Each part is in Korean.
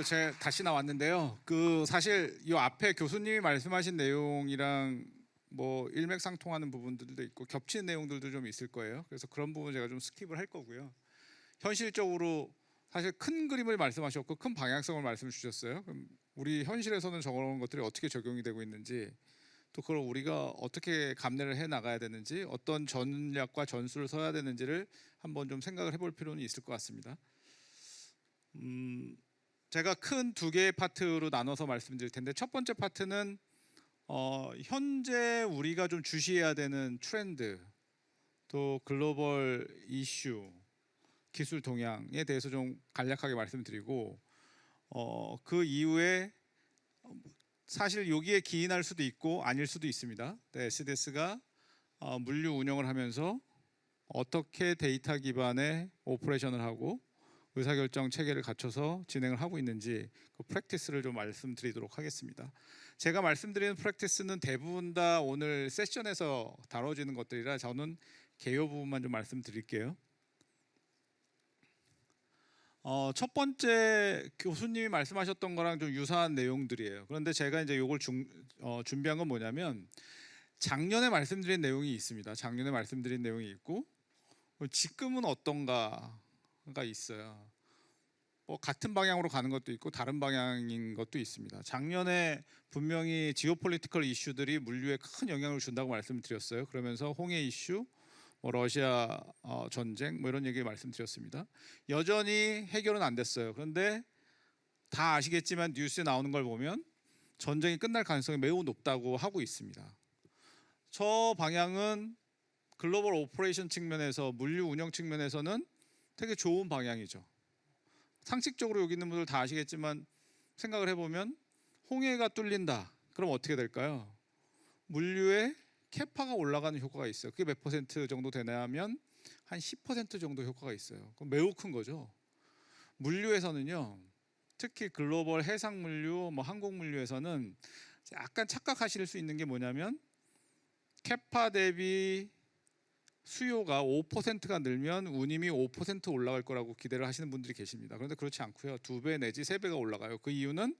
제가 다시 나왔는데요. 사실 이 앞에 교수님이 말씀하신 내용이랑 뭐 일맥상통하는 부분들도 있고 겹치는 내용들도 좀 있을 거예요. 그래서 그런 부분 제가 좀 스킵을 할 거고요. 현실적으로 사실 큰 그림을 말씀하셨고 큰 방향성을 말씀 주셨어요. 그럼 우리 현실에서는 저런 것들이 어떻게 적용이 되고 있는지, 또 그걸 우리가 어떻게 감내를 해 나가야 되는지, 어떤 전략과 전술을 써야 되는지를 한번 좀 생각을 해볼 필요는 있을 것 같습니다. 제가 큰 두 개의 파트로 나눠서 말씀드릴 텐데, 첫 번째 파트는 현재 우리가 좀 주시해야 되는 트렌드, 또 글로벌 이슈, 기술 동향에 대해서 좀 간략하게 말씀드리고, 그 이후에 사실 여기에 기인할 수도 있고 아닐 수도 있습니다. SDS가 물류 운영을 하면서 어떻게 데이터 기반의 오퍼레이션을 하고 의사결정 체계를 갖춰서 진행을 하고 있는지 그 프랙티스를 좀 말씀드리도록 하겠습니다. 제가 말씀드리는 프랙티스는 대부분 다 오늘 세션에서 다뤄지는 것들이라 저는 개요 부분만 좀 말씀드릴게요. 첫 번째 교수님이 말씀하셨던 거랑 좀 유사한 내용들이에요. 그런데 제가 이제 이걸 준비한 건 뭐냐면, 작년에 말씀드린 내용이 있습니다. 작년에 말씀드린 내용이 있고 지금은 어떤가가 있어요. 같은 방향으로 가는 것도 있고 다른 방향인 것도 있습니다. 작년에 분명히 지오폴리티컬 이슈들이 물류에 큰 영향을 준다고 말씀드렸어요. 그러면서 홍해 이슈, 러시아 전쟁 이런 얘기 말씀드렸습니다. 여전히 해결은 안 됐어요. 그런데 다 아시겠지만 뉴스에 나오는 걸 보면 전쟁이 끝날 가능성이 매우 높다고 하고 있습니다. 저 방향은 글로벌 오퍼레이션 측면에서, 물류 운영 측면에서는 되게 좋은 방향이죠. 상식적으로 여기 있는 분들 다 아시겠지만 생각을 해보면 홍해가 뚫린다. 그럼 어떻게 될까요? 물류의 캐파가 올라가는 효과가 있어요. 그게 몇 퍼센트 정도 되냐면 한 10% 정도 효과가 있어요. 그럼 매우 큰 거죠. 물류에서는요, 특히 글로벌 해상 물류, 항공 물류에서는 약간 착각하실 수 있는 게 뭐냐면, 캐파 대비 수요가 5%가 늘면 운임이 5% 올라갈 거라고 기대를 하시는 분들이 계십니다. 그런데 그렇지 않고요. 2배 내지 3배가 올라가요. 그 이유는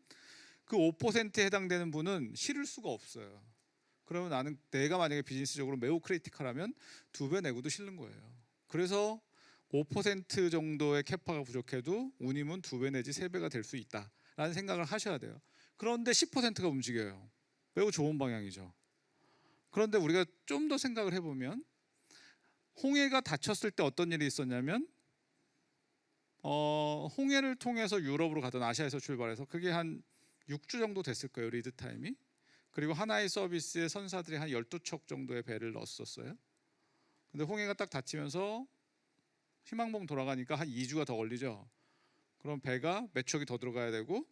그 5%에 해당되는 분은 실을 수가 없어요. 그러면 내가 만약에 비즈니스적으로 매우 크리티컬하면 2배 내고도 실는 거예요. 그래서 5% 정도의 캐파가 부족해도 운임은 2배 내지 3배가 될 수 있다라는 생각을 하셔야 돼요. 그런데 10%가 움직여요. 매우 좋은 방향이죠. 그런데 우리가 좀 더 생각을 해보면, 홍해가 닫혔을 때 어떤 일이 있었냐면, 홍해를 통해서 유럽으로 가던, 아시아에서 출발해서 그게 한 6주 정도 됐을 거예요, 리드 타임이. 그리고 하나의 서비스에 선사들이 한 12척 정도의 배를 넣었었어요. 근데 홍해가 딱 닫히면서 희망봉 돌아가니까 한 2주가 더 걸리죠. 그럼 배가 몇 척이 더 들어가야 되고,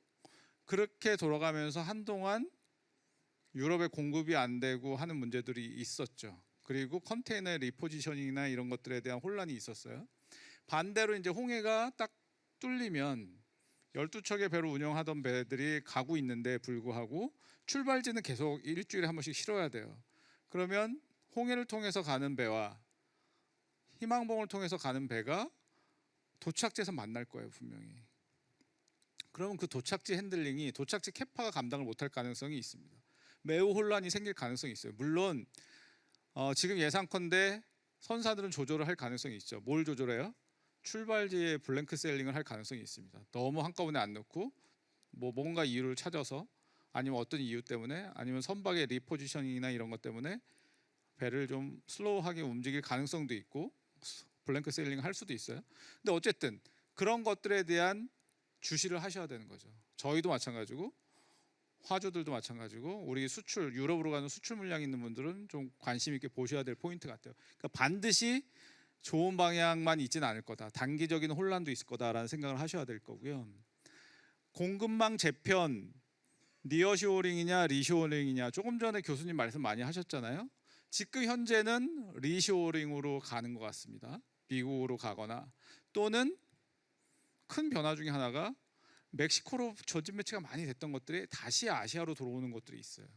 그렇게 돌아가면서 한동안 유럽에 공급이 안 되고 하는 문제들이 있었죠. 그리고 컨테이너의 리포지셔닝이나 이런 것들에 대한 혼란이 있었어요. 반대로 이제 홍해가 딱 뚫리면 12척의 배로 운영하던 배들이 가고 있는데 불구하고 출발지는 계속 일주일에 한 번씩 실어야 돼요. 그러면 홍해를 통해서 가는 배와 희망봉을 통해서 가는 배가 도착지에서 만날 거예요, 분명히. 그러면 그 도착지 핸들링이, 도착지 캐파가 감당을 못할 가능성이 있습니다. 매우 혼란이 생길 가능성이 있어요. 물론 지금 예상컨대 선사들은 조절을 할 가능성이 있죠. 뭘 조절해요? 출발지에 블랭크 세일링을 할 가능성이 있습니다. 너무 한꺼번에 안 넣고 뭔가 이유를 찾아서, 아니면 어떤 이유 때문에, 아니면 선박의 리포지셔닝이나 이런 것 때문에 배를 좀 슬로우하게 움직일 가능성도 있고 블랭크 세일링 할 수도 있어요. 근데 어쨌든 그런 것들에 대한 주시를 하셔야 되는 거죠. 저희도 마찬가지고 화주들도 마찬가지고 우리 수출, 유럽으로 가는 수출 물량 있는 분들은 좀 관심 있게 보셔야 될 포인트 같아요. 그러니까 반드시 좋은 방향만 있지는 않을 거다. 단기적인 혼란도 있을 거다라는 생각을 하셔야 될 거고요. 공급망 재편, 니어쇼어링이냐 리쇼어링이냐, 조금 전에 교수님 말씀 많이 하셨잖아요. 지금 현재는 리쇼어링으로 가는 것 같습니다. 미국으로 가거나, 또는 큰 변화 중에 하나가 멕시코로 전진 배치가 많이 됐던 것들이 다시 아시아로 들어오는 것들이 있어요.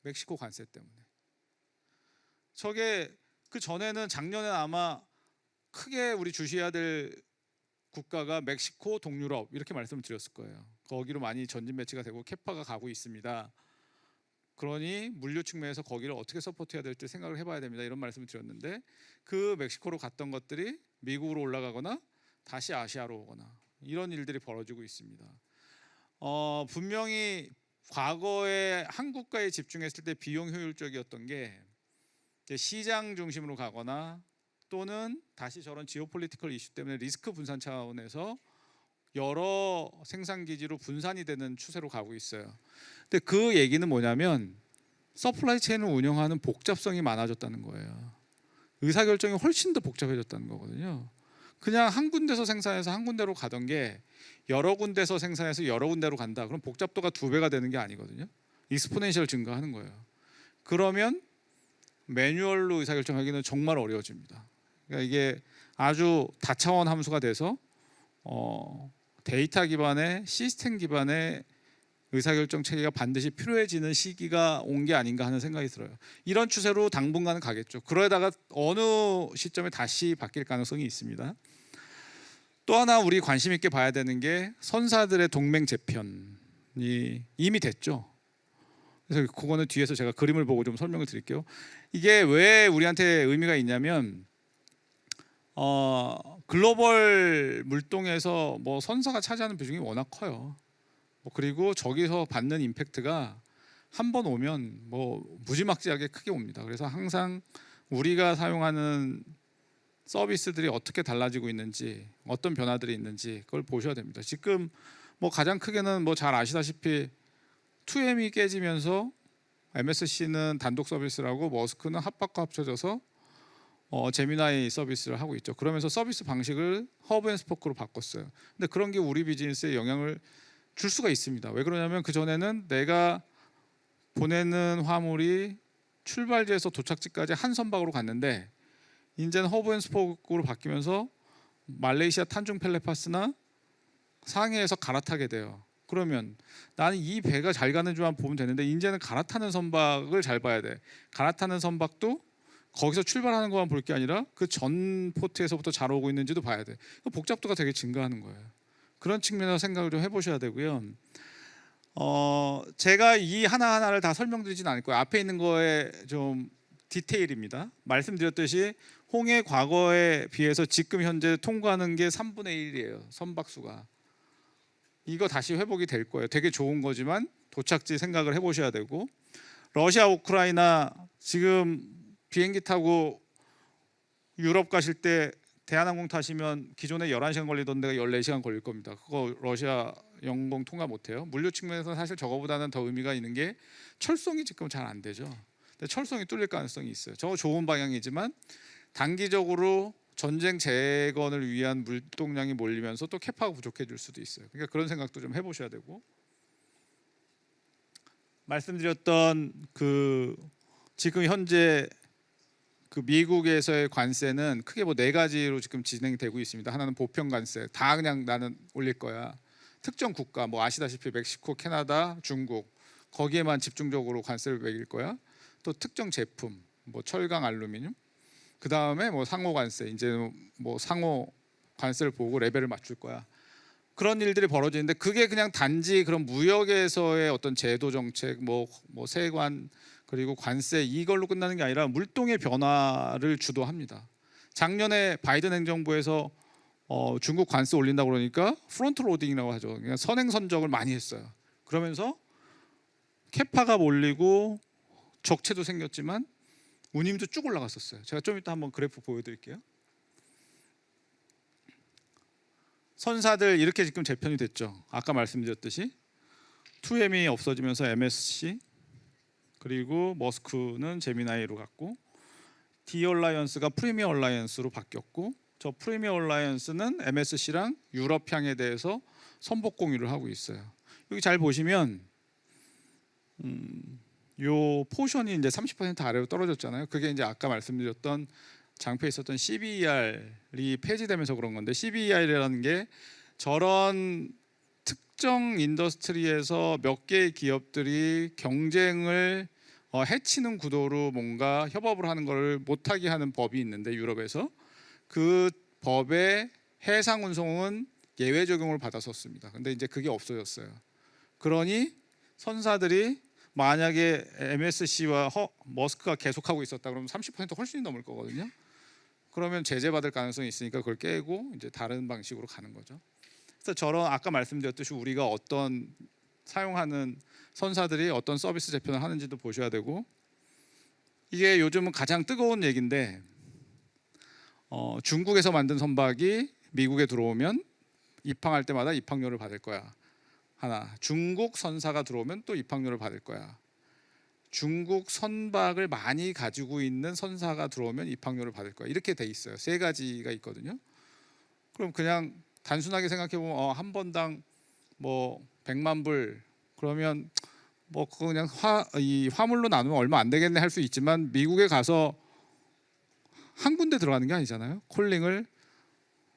멕시코 관세 때문에. 저게 그 전에는, 작년에 아마 크게 우리 주시해야 될 국가가 멕시코, 동유럽 이렇게 말씀을 드렸을 거예요. 거기로 많이 전진 배치가 되고 캐파가 가고 있습니다. 그러니 물류 측면에서 거기를 어떻게 서포트해야 될지 생각을 해봐야 됩니다. 이런 말씀을 드렸는데 그 멕시코로 갔던 것들이 미국으로 올라가거나 다시 아시아로 오거나 이런 일들이 벌어지고 있습니다. 분명히 과거에 한국가에 집중했을 때 비용 효율적이었던 게 시장 중심으로 가거나 또는 다시 저런 지오폴리티컬 이슈 때문에 리스크 분산 차원에서 여러 생산 기지로 분산이 되는 추세로 가고 있어요. 근데 그 얘기는 뭐냐면 서플라이 체인을 운영하는 복잡성이 많아졌다는 거예요. 의사결정이 훨씬 더 복잡해졌다는 거거든요. 그냥 한 군데서 생산해서 한 군데로 가던 게 여러 군데서 생산해서 여러 군데로 간다. 그럼 복잡도가 2배가 되는 게 아니거든요. 익스포넨셜 증가하는 거예요. 그러면 매뉴얼로 의사결정하기는 정말 어려워집니다. 그러니까 이게 아주 다차원 함수가 돼서 데이터 기반의 시스템 기반의 의사결정 체계가 반드시 필요해지는 시기가 온 게 아닌가 하는 생각이 들어요. 이런 추세로 당분간은 가겠죠. 그러다가 어느 시점에 다시 바뀔 가능성이 있습니다. 또 하나 우리 관심 있게 봐야 되는 게 선사들의 동맹 재편이 이미 됐죠. 그래서 그거는 뒤에서 제가 그림을 보고 좀 설명을 드릴게요. 이게 왜 우리한테 의미가 있냐면 글로벌 물동에서 뭐 선사가 차지하는 비중이 워낙 커요. 그리고 저기서 받는 임팩트가 한 번 오면 뭐 무지막지하게 크게 옵니다. 그래서 항상 우리가 사용하는 서비스들이 어떻게 달라지고 있는지, 어떤 변화들이 있는지 그걸 보셔야 됩니다. 지금 뭐 가장 크게는 뭐 잘 아시다시피 2M이 깨지면서 MSC는 단독 서비스라고 머스크는 합박과 합쳐져서 제미나이 서비스를 하고 있죠. 그러면서 서비스 방식을 허브 앤 스포크로 바꿨어요. 근데 그런 게 우리 비즈니스에 영향을 줄 수가 있습니다. 왜 그러냐면 그 전에는 내가 보내는 화물이 출발지에서 도착지까지 한 선박으로 갔는데 이제는 허브 앤 스포크로 바뀌면서 말레이시아 탄중 펠레파스나 상해에서 갈아타게 돼요. 그러면 나는 이 배가 잘 가는 줄만 보면 되는데 이제는 갈아타는 선박을 잘 봐야 돼. 갈아타는 선박도 거기서 출발하는 것만 볼 게 아니라 그 전 포트에서부터 잘 오고 있는지도 봐야 돼. 복잡도가 되게 증가하는 거예요. 그런 측면에서 생각을 좀 해보셔야 되고요. 제가 이 하나하나를 다 설명드리지는 않을 거예요. 앞에 있는 거에 좀 디테일입니다. 말씀드렸듯이 홍해 과거에 비해서 지금 현재 통과하는 게 3분의 1이에요. 선박수가. 이거 다시 회복이 될 거예요. 되게 좋은 거지만 도착지 생각을 해보셔야 되고, 러시아 우크라이나 지금 비행기 타고 유럽 가실 때 대한항공 타시면 기존에 11시간 걸리던 데가 14시간 걸릴 겁니다. 그거 러시아 영공 통과 못해요. 물류 측면에서 사실 저거보다는 더 의미가 있는 게 철송이 지금 잘 안 되죠. 근데 철송이 뚫릴 가능성이 있어요. 저거 좋은 방향이지만 단기적으로 전쟁 재건을 위한 물동량이 몰리면서 또 캐파가 부족해질 수도 있어요. 그러니까 그런 생각도 좀 해보셔야 되고, 말씀드렸던 그 지금 현재 그 미국에서의 관세는 크게 뭐 4가지로 지금 진행되고 있습니다. 하나는 보편 관세, 다 그냥 나는 올릴 거야. 특정 국가, 뭐 아시다시피 멕시코, 캐나다, 중국 거기에만 집중적으로 관세를 매길 거야. 또 특정 제품, 뭐 철강, 알루미늄. 그 다음에 뭐 상호 관세, 이제 뭐 상호 관세를 보고 레벨을 맞출 거야. 그런 일들이 벌어지는데 그게 그냥 단지 그런 무역에서의 어떤 제도 정책, 뭐 세관 그리고 관세 이걸로 끝나는 게 아니라 물동의 변화를 주도합니다. 작년에 바이든 행정부에서 중국 관세 올린다고 그러니까 프론트 로딩이라고 하죠. 그냥 선행선적을 많이 했어요. 그러면서 캐파가 몰리고 적체도 생겼지만 운임도 쭉 올라갔었어요. 제가 좀 이따 한번 그래프 보여드릴게요. 선사들 이렇게 지금 재편이 됐죠. 아까 말씀드렸듯이 2M이 없어지면서 MSC 그리고 머스크는 제미나이로 갔고, D 얼라이언스가 프리미어 얼라이언스로 바뀌었고, 저 프리미어 얼라이언스는 MSC랑 유럽향에 대해서 선복 공유를 하고 있어요. 여기 잘 보시면 요 포션이 이제 30% 아래로 떨어졌잖아요. 그게 이제 아까 말씀드렸던 장표에 있었던 CBER이 폐지되면서 그런 건데, CBER이라는 게 저런 특정 인더스트리에서 몇 개의 기업들이 경쟁을 해치는 구도로 뭔가 협업을 하는 걸 못하게 하는 법이 있는데, 유럽에서 그 법의 해상 운송은 예외 적용을 받았었습니다. 근데 이제 그게 없어졌어요. 그러니 선사들이 만약에 MSC와 머스크가 계속하고 있었다 그러면 30% 훨씬 넘을 거거든요. 그러면 제재받을 가능성이 있으니까 그걸 깨고 이제 다른 방식으로 가는 거죠. 그래서 저런 아까 말씀드렸듯이 우리가 어떤 사용하는 선사들이 어떤 서비스 재편을 하는지도 보셔야 되고, 이게 요즘은 가장 뜨거운 얘기인데 중국에서 만든 선박이 미국에 들어오면 입항할 때마다 입항료를 받을 거야. 하나, 중국 선사가 들어오면 또 입항료를 받을 거야. 중국 선박을 많이 가지고 있는 선사가 들어오면 입항료를 받을 거야. 이렇게 돼 있어요. 세 가지가 있거든요. 그럼 그냥 단순하게 생각해 보면 한 번당 뭐 100만 불 그러면 뭐 그거 그냥 화물로 나누면 얼마 안 되겠네 할 수 있지만, 미국에 가서 한 군데 들어가는 게 아니잖아요. 콜링을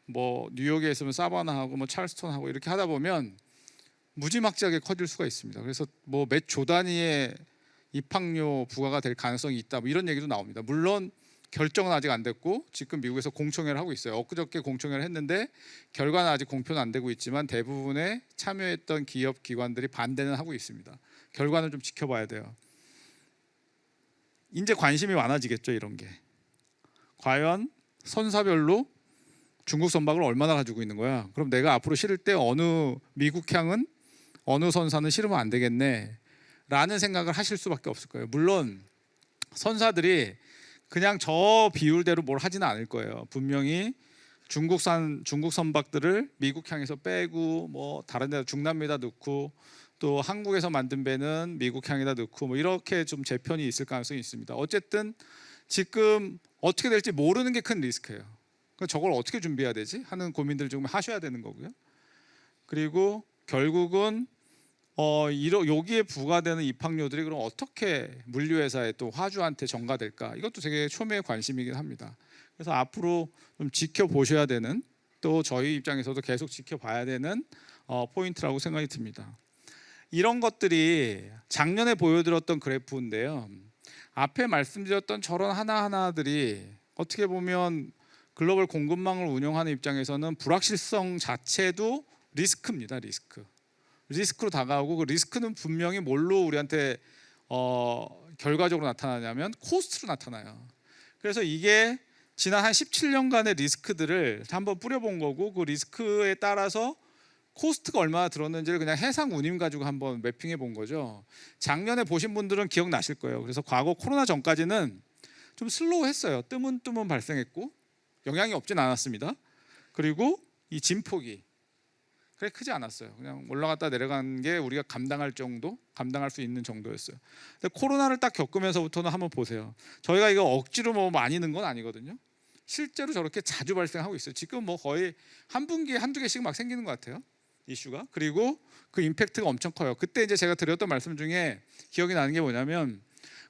뭐 뉴욕에 있으면 사바나하고 뭐 찰스턴하고 이렇게 하다 보면 무지막지하게 커질 수가 있습니다. 그래서 뭐 몇 조 단위의 입항료 부과가 될 가능성이 있다, 뭐 이런 얘기도 나옵니다. 물론 결정은 아직 안 됐고 지금 미국에서 공청회를 하고 있어요. 엊그저께 공청회를 했는데 결과는 아직 공표는 안 되고 있지만 대부분의 참여했던 기업 기관들이 반대는 하고 있습니다. 결과는 좀 지켜봐야 돼요. 이제 관심이 많아지겠죠. 이런 게 과연 선사별로 중국 선박을 얼마나 가지고 있는 거야. 그럼 내가 앞으로 실을 때 어느 미국향은 어느 선사는 실으면 안 되겠네 라는 생각을 하실 수밖에 없을 거예요. 물론 선사들이 그냥 저 비율대로 뭘 하지는 않을 거예요. 분명히 중국 선박들을 미국향에서 빼고 뭐 다른 데 중남미에다 넣고 또 한국에서 만든 배는 미국향에다 넣고 뭐 이렇게 좀 재편이 있을 가능성이 있습니다. 어쨌든 지금 어떻게 될지 모르는 게 큰 리스크예요. 그러니까 저걸 어떻게 준비해야 되지 하는 고민들 좀 하셔야 되는 거고요. 그리고 결국은 여기에 부과되는 입항료들이 그럼 어떻게 물류회사에 또 화주한테 전가될까, 이것도 되게 초미의 관심이긴 합니다. 그래서 앞으로 좀 지켜보셔야 되는, 또 저희 입장에서도 계속 지켜봐야 되는 포인트라고 생각이 듭니다. 이런 것들이 작년에 보여드렸던 그래프인데요. 앞에 말씀드렸던 저런 하나하나들이 어떻게 보면 글로벌 공급망을 운영하는 입장에서는 불확실성 자체도 리스크입니다. 리스크로 다가오고, 그 리스크는 분명히 뭘로 우리한테 결과적으로 나타나냐면 코스트로 나타나요. 그래서 이게 지난 한 17년간의 리스크들을 한번 뿌려본 거고, 그 리스크에 따라서 코스트가 얼마나 들었는지를 그냥 해상 운임 가지고 한번 매핑해 본 거죠. 작년에 보신 분들은 기억나실 거예요. 그래서 과거 코로나 전까지는 좀 슬로우했어요. 뜨문뜨문 발생했고 영향이 없진 않았습니다. 그리고 이 진폭이 그래 크지 않았어요. 그냥 올라갔다 내려간 게 우리가 감당할 수 있는 정도였어요. 근데 코로나를 딱 겪으면서부터는 한번 보세요. 저희가 이거 억지로 뭐 많이 넣은 건 아니거든요. 실제로 저렇게 자주 발생하고 있어요. 지금 뭐 거의 한 분기에 한두 개씩 막 생기는 것 같아요. 이슈가. 그리고 그 임팩트가 엄청 커요. 그때 이제 제가 드렸던 말씀 중에 기억이 나는 게 뭐냐면,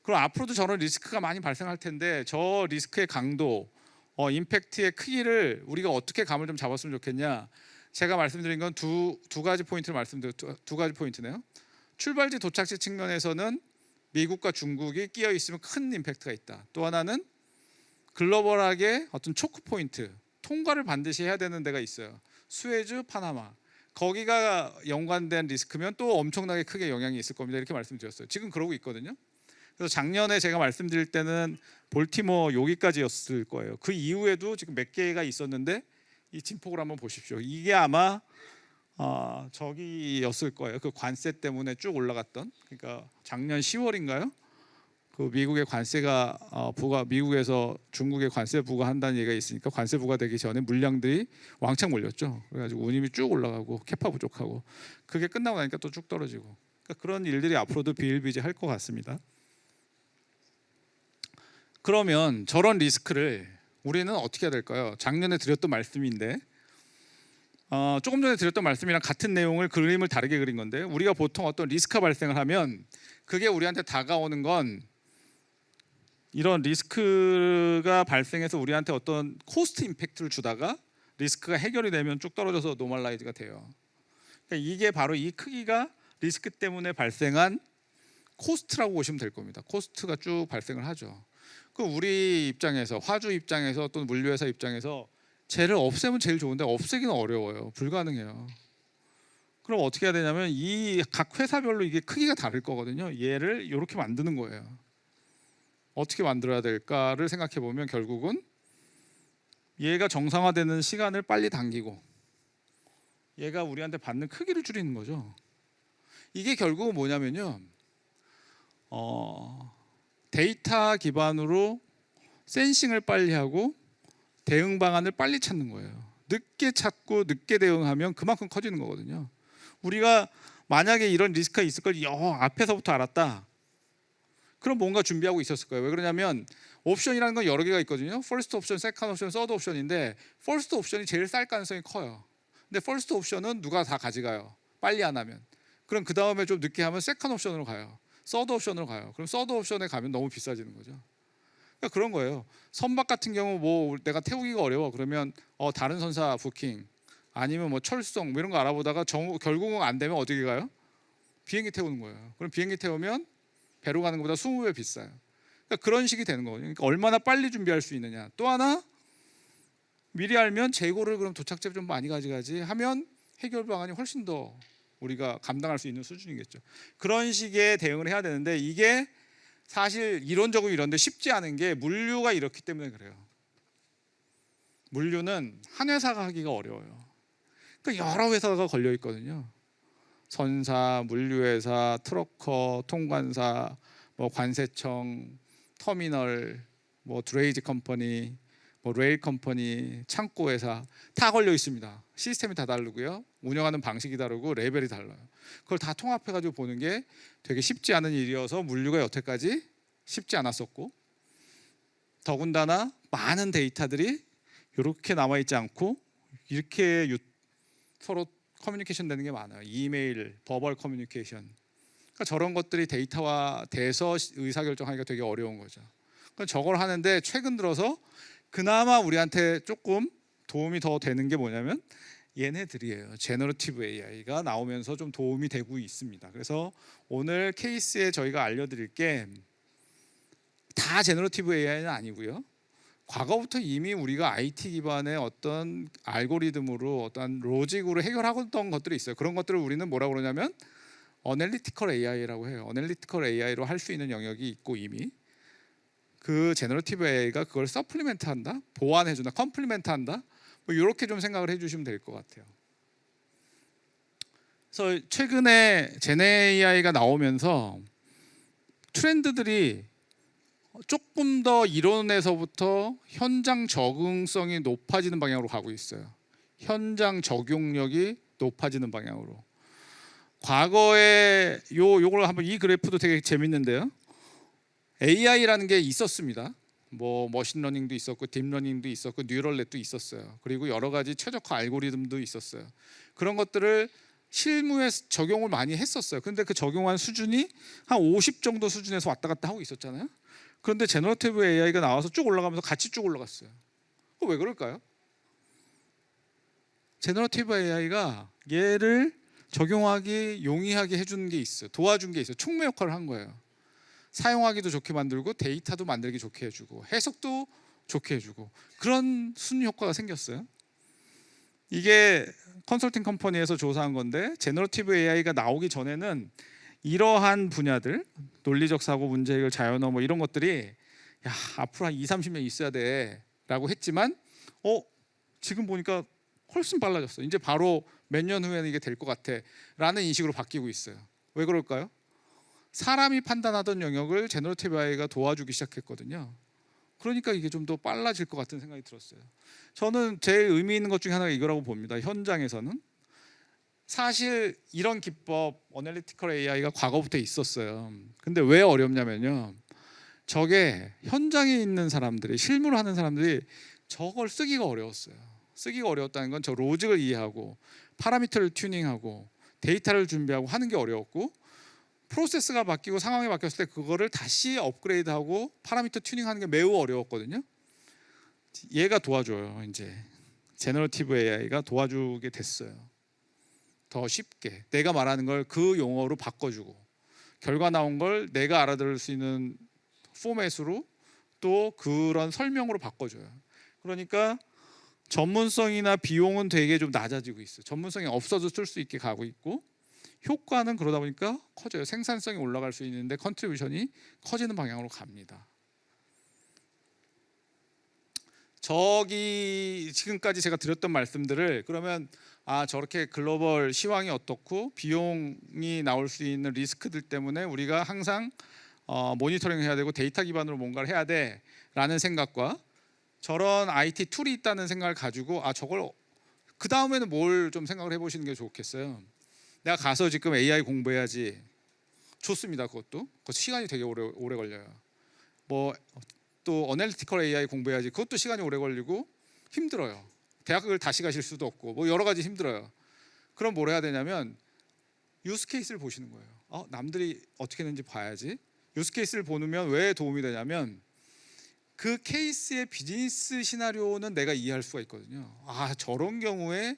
그럼 앞으로도 저런 리스크가 많이 발생할 텐데 저 리스크의 강도, 임팩트의 크기를 우리가 어떻게 감을 좀 잡았으면 좋겠냐. 제가 말씀드린 건 두 가지 포인트를 두 가지 포인트네요. 출발지 도착지 측면에서는 미국과 중국이 끼어 있으면 큰 임팩트가 있다. 또 하나는 글로벌하게 어떤 초크 포인트, 통과를 반드시 해야 되는 데가 있어요. 수에즈, 파나마. 거기가 연관된 리스크면 또 엄청나게 크게 영향이 있을 겁니다. 이렇게 말씀드렸어요. 지금 그러고 있거든요. 그래서 작년에 제가 말씀드릴 때는 볼티모어 여기까지였을 거예요. 그 이후에도 지금 몇 개가 있었는데 이 진폭을 한번 보십시오. 이게 아마 저기였을 거예요. 그 관세 때문에 쭉 올라갔던, 그러니까 작년 10월인가요? 그 미국의 관세가 미국에서 중국에 관세 부과한다는 얘기가 있으니까 관세 부과되기 전에 물량들이 왕창 몰렸죠. 그래가지고 운임이 쭉 올라가고 캐파 부족하고, 그게 끝나고 나니까 또 쭉 떨어지고, 그러니까 그런 일들이 앞으로도 비일비재할 것 같습니다. 그러면 저런 리스크를 우리는 어떻게 해야 될까요? 작년에 드렸던 말씀인데 조금 전에 드렸던 말씀이랑 같은 내용을 그림을 다르게 그린 건데, 우리가 보통 어떤 리스크가 발생을 하면 그게 우리한테 다가오는 건, 이런 리스크가 발생해서 우리한테 어떤 코스트 임팩트를 주다가 리스크가 해결이 되면 쭉 떨어져서 노멀라이즈가 돼요. 그러니까 이게 바로 이 크기가 리스크 때문에 발생한 코스트라고 보시면 될 겁니다. 코스트가 쭉 발생을 하죠. 그 우리 입장에서, 화주 입장에서 또는 물류회사 입장에서 쟤를 없애면 제일 좋은데 없애기는 어려워요. 불가능해요. 그럼 어떻게 해야 되냐면 이 각 회사별로 이게 크기가 다를 거거든요. 얘를 이렇게 만드는 거예요. 어떻게 만들어야 될까를 생각해 보면 결국은 얘가 정상화되는 시간을 빨리 당기고 얘가 우리한테 받는 크기를 줄이는 거죠. 이게 결국은 뭐냐면요. 데이터 기반으로 센싱을 빨리 하고 대응 방안을 빨리 찾는 거예요. 늦게 찾고 늦게 대응하면 그만큼 커지는 거거든요. 우리가 만약에 이런 리스크가 있을 걸 앞에서부터 알았다. 그럼 뭔가 준비하고 있었을 거예요. 왜 그러냐면 옵션이라는 건 여러 개가 있거든요. 퍼스트 옵션, 세컨드 옵션, 서드 옵션인데 퍼스트 옵션이 제일 쌀 가능성이 커요. 근데 퍼스트 옵션은 누가 다 가져가요. 빨리 안 하면. 그럼 그 다음에 좀 늦게 하면 세컨드 옵션으로 가요. 서드 옵션으로 가요. 그럼 서드 옵션에 가면 너무 비싸지는 거죠. 그러니까 그런 거예요. 선박 같은 경우 뭐 내가 태우기가 어려워. 그러면 다른 선사 부킹 아니면 뭐 철수성 뭐 이런 거 알아보다가 결국은 안 되면 어떻게 가요? 비행기 태우는 거예요. 그럼 비행기 태우면 배로 가는 것보다 20배 비싸요. 그러니까 그런 식이 되는 거거든요. 그러니까 얼마나 빨리 준비할 수 있느냐. 또 하나 미리 알면 재고를 그럼 도착재 좀 많이 가져가지 하면 해결 방안이 훨씬 더 우리가 감당할 수 있는 수준이겠죠. 그런 식의 대응을 해야 되는데 이게 사실 이론적으로 이런데 쉽지 않은 게 물류가 이렇기 때문에 그래요. 물류는 한 회사가 하기가 어려워요. 그러니까 여러 회사가 걸려 있거든요. 선사, 물류회사, 트러커, 통관사, 뭐 관세청, 터미널, 뭐 드레이지 컴퍼니, 뭐 레일 컴퍼니, 창고 회사 다 걸려 있습니다. 시스템이 다 다르고요. 운영하는 방식이 다르고 레벨이 달라요. 그걸 다 통합해 가지고 보는 게 되게 쉽지 않은 일이어서 물류가 여태까지 쉽지 않았었고 더군다나 많은 데이터들이 이렇게 남아 있지 않고 이렇게 서로 커뮤니케이션 되는 게 많아요. 이메일, 버벌 커뮤니케이션. 그러니까 저런 것들이 데이터화 돼서 의사결정하기가 되게 어려운 거죠. 그러니까 저걸 하는데 최근 들어서 그나마 우리한테 조금 도움이 더 되는 게 뭐냐면 얘네들이에요. 제너러티브 AI가 나오면서 좀 도움이 되고 있습니다. 그래서 오늘 케이스에 저희가 알려드릴 게 다 제너러티브 AI는 아니고요. 과거부터 이미 우리가 IT 기반의 어떤 알고리즘으로 어떤 로직으로 해결하던 것들이 있어요. 그런 것들을 우리는 뭐라고 그러냐면 어널리티컬 AI라고 해요. 어널리티컬 AI로 할 수 있는 영역이 있고 이미 그 제너러티브 AI가 그걸 서플리멘트 한다, 보완해준다, 컴플리멘트 한다, 뭐 이렇게 좀 생각을 해주시면 될 것 같아요. 그래서 최근에 제네 AI가 나오면서 트렌드들이 조금 더 이론에서부터 현장 적응성이 높아지는 방향으로 가고 있어요. 현장 적용력이 높아지는 방향으로. 과거에 요걸 한번 이 그래프도 되게 재밌는데요. AI라는 게 있었습니다. 뭐 머신러닝도 있었고 딥러닝도 있었고 뉴럴넷도 있었어요. 그리고 여러 가지 최적화 알고리즘도 있었어요. 그런 것들을 실무에 적용을 많이 했었어요. 근데 그 적용한 수준이 한 50 정도 수준에서 왔다 갔다 하고 있었잖아요. 그런데 제너러티브 AI가 나와서 쭉 올라가면서 같이 쭉 올라갔어요. 왜 그럴까요? 제너러티브 AI가 얘를 적용하기 용이하게 해주는 게 있어요. 도와준 게 있어요. 촉매 역할을 한 거예요. 사용하기도 좋게 만들고 데이터도 만들기 좋게 해주고 해석도 좋게 해주고 그런 순 효과가 생겼어요. 이게 컨설팅 컴퍼니에서 조사한 건데 제너러티브 AI가 나오기 전에는 이러한 분야들 논리적 사고, 문제 해결, 자연어 뭐 이런 것들이 야 앞으로 한 20-30년 있어야 돼 라고 했지만 지금 보니까 훨씬 빨라졌어. 이제 바로 몇 년 후에는 이게 될 것 같아 라는 인식으로 바뀌고 있어요. 왜 그럴까요? 사람이 판단하던 영역을 제너러티브 AI가 도와주기 시작했거든요. 그러니까 이게 좀 더 빨라질 것 같은 생각이 들었어요. 저는 제일 의미 있는 것 중에 하나가 이거라고 봅니다. 현장에서는 사실 이런 기법 어널리티컬 AI가 과거부터 있었어요. 근데 왜 어렵냐면요. 저게 현장에 있는 사람들이 실무를 하는 사람들이 저걸 쓰기가 어려웠어요. 쓰기가 어려웠다는 건 저 로직을 이해하고 파라미터를 튜닝하고 데이터를 준비하고 하는 게 어려웠고 프로세스가 바뀌고 상황이 바뀌었을 때 그거를 다시 업그레이드하고 파라미터 튜닝하는 게 매우 어려웠거든요. 얘가 도와줘요. 이제 제너러티브 AI가 도와주게 됐어요. 더 쉽게 내가 말하는 걸 그 용어로 바꿔주고 결과 나온 걸 내가 알아들을 수 있는 포맷으로 또 그런 설명으로 바꿔줘요. 그러니까 전문성이나 비용은 되게 좀 낮아지고 있어요. 전문성이 없어도 쓸 수 있게 가고 있고, 효과는 그러다 보니까 커져요. 생산성이 올라갈 수 있는데 컨트리뷰션이 커지는 방향으로 갑니다. 저기 지금까지 제가 드렸던 말씀들을 그러면 저렇게 글로벌 시황이 어떻고 비용이 나올 수 있는 리스크들 때문에 우리가 항상 모니터링 해야 되고 데이터 기반으로 뭔가를 해야 돼라는 생각과, 저런 IT 툴이 있다는 생각을 가지고 저걸 그 다음에는 뭘 좀 생각을 해보시는 게 좋겠어요. 내가 가서 지금 AI 공부해야지. 좋습니다. 그것도 시간이 되게 오래 걸려요. 뭐 또 어널리티컬 AI 공부해야지. 그것도 시간이 오래 걸리고 힘들어요. 대학을 다시 가실 수도 없고 뭐 여러 가지 힘들어요. 그럼 뭘 해야 되냐면 유스 케이스를 보시는 거예요. 남들이 어떻게 했는지 봐야지. 유스 케이스를 보면 왜 도움이 되냐면 그 케이스의 비즈니스 시나리오는 내가 이해할 수가 있거든요. 저런 경우에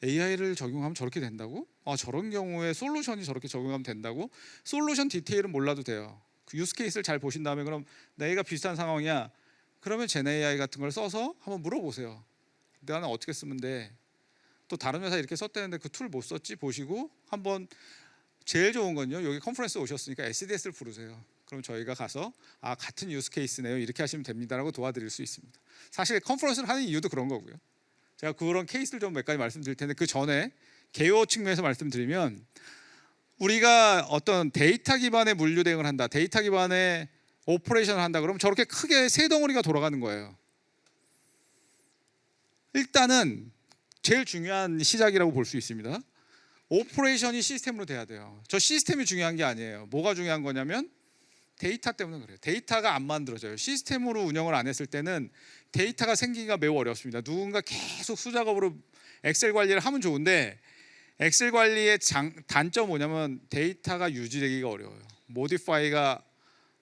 AI를 적용하면 저렇게 된다고? 저런 경우에 솔루션이 저렇게 적용하면 된다고? 솔루션 디테일은 몰라도 돼요. 그 유스 케이스를 잘 보신 다음에 그럼 내가 비슷한 상황이야. 그러면 젠 AI 같은 걸 써서 한번 물어보세요. 나는 어떻게 쓰면 돼? 또 다른 회사 이렇게 썼다는데 그 툴 못 썼지? 보시고 한번 제일 좋은 건요. 여기 컨퍼런스 오셨으니까 SDS를 부르세요. 그럼 저희가 가서 같은 유스 케이스네요. 이렇게 하시면 됩니다라고 도와드릴 수 있습니다. 사실 컨퍼런스를 하는 이유도 그런 거고요. 제가 그런 케이스를 좀 몇 가지 말씀드릴 텐데 그 전에 개요 측면에서 말씀드리면 우리가 어떤 데이터 기반의 물류 대응을 한다. 데이터 기반의 오퍼레이션을 한다. 그러면 저렇게 크게 세 덩어리가 돌아가는 거예요. 일단은 제일 중요한 시작이라고 볼 수 있습니다. 오퍼레이션이 시스템으로 돼야 돼요. 저 시스템이 중요한 게 아니에요. 뭐가 중요한 거냐면 데이터 때문에 그래요. 데이터가 안 만들어져요. 시스템으로 운영을 안 했을 때는 데이터가 생기기가 매우 어렵습니다. 누군가 계속 수작업으로 엑셀 관리를 하면 좋은데 엑셀 관리의 단점 뭐냐면 데이터가 유지되기가 어려워요. 모디파이가